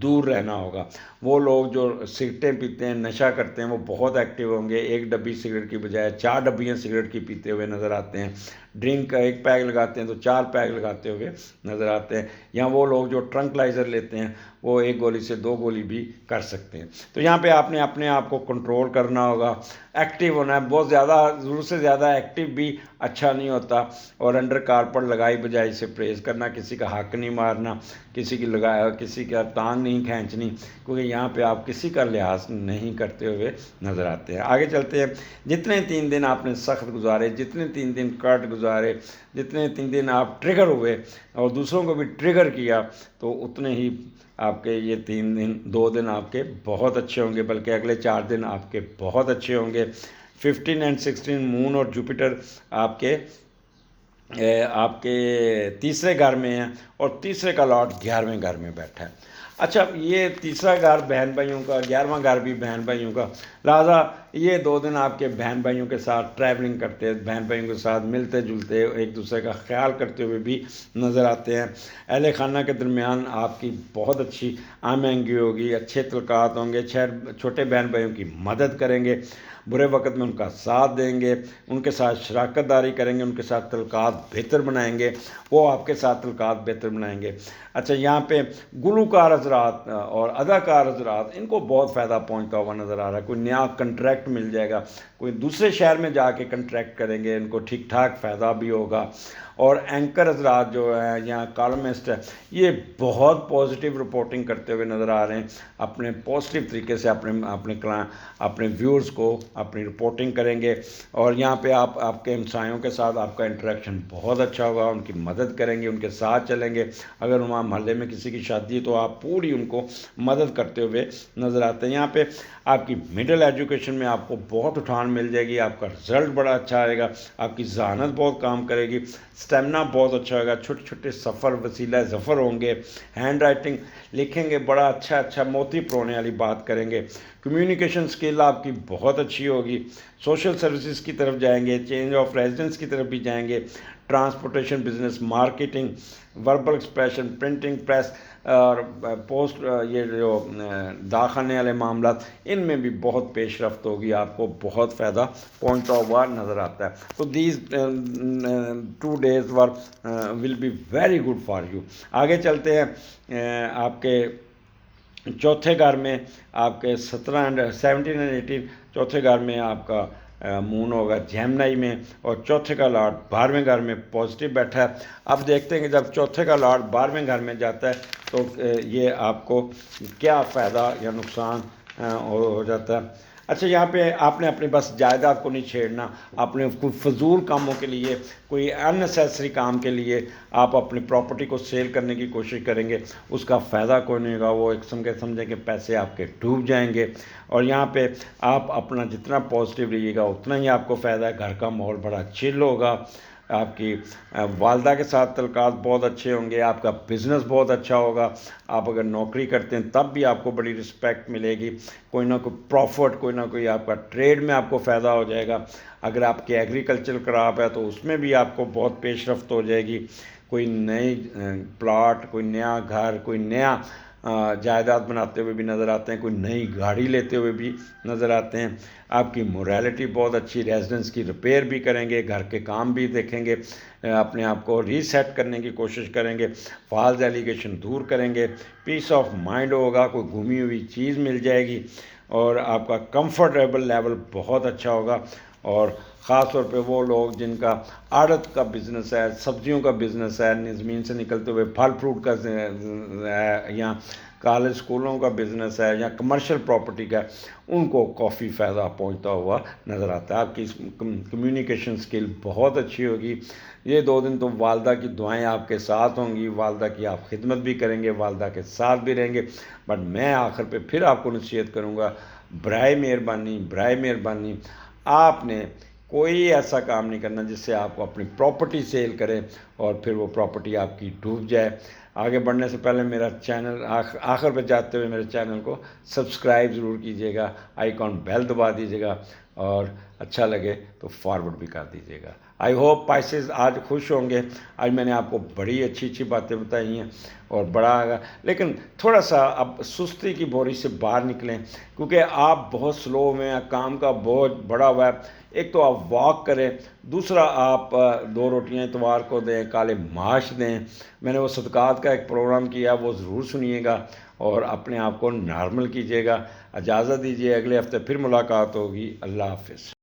[SPEAKER 1] دور رہنا ہوگا۔ وہ لوگ جو سگریٹیں پیتے ہیں، نشہ کرتے ہیں، وہ بہت ایکٹیو ہوں گے، 1 ڈبی سگریٹ کی بجائے 4 ڈبیاں سگریٹ کی پیتے ہوئے نظر آتے ہیں۔ ڈرنک کا 1 پیگ لگاتے ہیں تو 4 پیگ لگاتے ہوئے نظر آتے ہیں۔ یا وہ لوگ جو ٹرنکلائزر لیتے ہیں وہ 1 گولی سے 2 گولی بھی کر سکتے ہیں۔ تو یہاں پہ آپ نے اپنے آپ کو کنٹرول کرنا ہوگا، ایکٹیو ہونا ہے۔ بہت زیادہ ضرورت سے زیادہ ایکٹیو بھی اچھا نہیں ہوتا، اور انڈر کارپٹ لگائی بجائی سے پریز کرنا، کسی کا حق نہیں مارنا، کسی کا ٹانگ نہیں کھینچنی، کیونکہ یہاں پہ آپ کسی کا لحاظ نہیں کرتے ہوئے نظر آتے ہیں۔ آگے چلتے ہیں۔ جتنے 3 دن آپ نے سخت گزارے، جتنے 3 دن کٹ گزارے، جتنے 3 دن آپ ٹریگر ہوئے اور دوسروں کو بھی ٹریگر کیا، تو اتنے ہی آپ کے یہ 2 دن آپ کے بہت اچھے ہوں گے، بلکہ اگلے 4 دن آپ کے بہت اچھے ہوں گے۔ 15 اور 16 مون اور جوپیٹر آپ کے تیسرے گھر میں ہیں، اور تیسرے کا لارڈ 11ویں گھر میں بیٹھا ہے۔ اچھا، یہ تیسرا گھر بہن بھائیوں کا، 11واں گھر بھی بہن بھائیوں کا، لہٰذا یہ 2 دن آپ کے بہن بھائیوں کے ساتھ ٹریولنگ کرتے، بہن بھائیوں کے ساتھ ملتے جلتے، ایک دوسرے کا خیال کرتے ہوئے بھی نظر آتے ہیں۔ اہل خانہ کے درمیان آپ کی بہت اچھی ہم آہنگی ہوگی، اچھے تعلقات ہوں گے، چھوٹے بہن بھائیوں کی مدد کریں گے، برے وقت میں ان کا ساتھ دیں گے، ان کے ساتھ شراکت داری کریں گے، ان کے ساتھ تعلقات بہتر بنائیں گے، وہ آپ کے ساتھ تعلقات بہتر بنائیں گے۔ اچھا، یہاں پہ گلوکار حضرات اور اداکار حضرات، ان کو بہت فائدہ پہنچتا ہوا نظر آ رہا ہے۔ کوئی نیا کنٹریکٹ مل جائے گا، کوئی دوسرے شہر میں جا کے کنٹریکٹ کریں گے، ان کو ٹھیک ٹھاک فائدہ بھی ہوگا۔ اور اینکر حضرات جو ہیں، یہاں کالمسٹ ہے، یہ بہت پازیٹیو رپورٹنگ کرتے ہوئے نظر آ رہے ہیں، اپنے پازیٹیو طریقے سے اپنے ویورز کو اپنی رپورٹنگ کریں گے۔ اور یہاں پہ آپ کے ہمسایوں کے ساتھ آپ کا انٹریکشن بہت اچھا ہوگا، ان کی مدد کریں گے، ان کے ساتھ چلیں گے۔ اگر وہاں محلے میں کسی کی شادی ہے تو آپ پوری ان کو مدد کرتے ہوئے نظر آتے ہیں۔ یہاں پہ آپ کی مڈل ایجوکیشن میں آپ کو بہت اٹھان مل جائے گی، آپ کا رزلٹ بڑا اچھا آئے گا، آپ کی ذہانت بہت کام کرے گی، اسٹیمنا بہت اچھا ہوگا، چھوٹے چھوٹے سفر وسیلہ ظفر ہوں گے، ہینڈ رائٹنگ لکھیں گے، بڑا اچھا موتی پرونے والی بات کریں گے، کمیونیکیشن سکل آپ کی بہت اچھی ہوگی، سوشل سروسز کی طرف جائیں گے، چینج آف ریزیڈنس کی طرف بھی جائیں گے، transportation business, marketing, verbal expression, printing press اور پوسٹ، یہ جو داخلے والے معاملات، ان میں بھی بہت پیش رفت ہوگی، آپ کو بہت فائدہ پہنچتا ہوا نظر آتا ہے۔ تو these 2 days will be very good for you. آگے چلتے ہیں۔ آپ کے چوتھے گھر میں آپ کے 17 اور 18 چوتھے گھر میں آپ کا مون ہوگا جیمنائی میں، اور چوتھے کا لارڈ 12ویں گھر میں پازیٹیو بیٹھا ہے۔ اب دیکھتے ہیں کہ جب چوتھے کا لارڈ 12ویں گھر میں جاتا ہے تو یہ آپ کو کیا فائدہ یا نقصان ہو جاتا ہے۔ اچھا، یہاں پہ آپ نے اپنی بس جائیداد کو نہیں چھیڑنا، اپنے کوئی فضول کاموں کے لیے، کوئی ان نیسیسری کام کے لیے آپ اپنی پراپرٹی کو سیل کرنے کی کوشش کریں گے، اس کا فائدہ کوئی نہیں ہوگا، وہ ایک قسم کے سمجھیں کہ پیسے آپ کے ڈوب جائیں گے۔ اور یہاں پہ آپ اپنا جتنا پازیٹیو رہیے گا اتنا ہی آپ کو فائدہ ہے، گھر کا ماحول بڑا چل ہوگا، آپ کی والدہ کے ساتھ تعلقات بہت اچھے ہوں گے، آپ کا بزنس بہت اچھا ہوگا، آپ اگر نوکری کرتے ہیں تب بھی آپ کو بڑی رسپیکٹ ملے گی، کوئی نہ کوئی پروفٹ، کوئی نہ کوئی آپ کا ٹریڈ میں آپ کو فائدہ ہو جائے گا، اگر آپ کی ایگریکلچر کراپ ہے تو اس میں بھی آپ کو بہت پیش رفت ہو جائے گی، کوئی نئی پلاٹ، کوئی نیا گھر، کوئی نیا جائیداد بناتے ہوئے بھی نظر آتے ہیں، کوئی نئی گاڑی لیتے ہوئے بھی نظر آتے ہیں، آپ کی موریلٹی بہت اچھی، ریزیڈنس کی ریپیئر بھی کریں گے، گھر کے کام بھی دیکھیں گے، اپنے آپ کو ری سیٹ کرنے کی کوشش کریں گے، فالز ایلیگیشن دور کریں گے، پیس آف مائنڈ ہوگا، کوئی گمی ہوئی چیز مل جائے گی، اور آپ کا کمفرٹیبل لیول بہت اچھا ہوگا۔ اور خاص طور پہ وہ لوگ جن کا آڑت کا بزنس ہے، سبزیوں کا بزنس ہے، زمین سے نکلتے ہوئے پھل فروٹ کا ہے، یا کالج اسکولوں کا بزنس ہے، یا کمرشل پراپرٹی کا ہے، ان کو کافی فائدہ پہنچتا ہوا نظر آتا ہے۔ آپ کی کمیونیکیشن سکل بہت اچھی ہوگی۔ یہ 2 دن تو والدہ کی دعائیں آپ کے ساتھ ہوں گی، والدہ کی آپ خدمت بھی کریں گے، والدہ کے ساتھ بھی رہیں گے، بٹ میں آخر پہ پھر آپ کو نصیحت کروں گا، برائے مہربانی آپ نے کوئی ایسا کام نہیں کرنا جس سے آپ کو اپنی پراپرٹی سیل کریں اور پھر وہ پراپرٹی آپ کی ڈوب جائے۔ آگے بڑھنے سے پہلے میرا چینل آخر پہ جاتے ہوئے میرے چینل کو سبسکرائب ضرور کیجیے گا، آئیکن بیل دبا دیجیے گا، اور اچھا لگے تو فارورڈ بھی کر دیجیے گا۔ آئی ہوپ پائسز آج خوش ہوں گے۔ آج میں نے آپ کو بڑی اچھی باتیں بتائی ہیں، اور بڑا، لیکن تھوڑا سا اب سستی کی بوری سے باہر نکلیں، کیونکہ آپ بہت سلو میں ہیں، کام کا بوجھ بڑا ہوا ہے۔ ایک تو آپ واک کریں، دوسرا آپ 2 روٹیاں اتوار کو دیں، کالے ماش دیں۔ میں نے وہ صدقات کا ایک پروگرام کیا، وہ ضرور سنیے گا، اور اپنے آپ کو نارمل کیجیے گا۔ اجازت دیجیے، اگلے ہفتے پھر ملاقات ہوگی۔ اللہ حافظ۔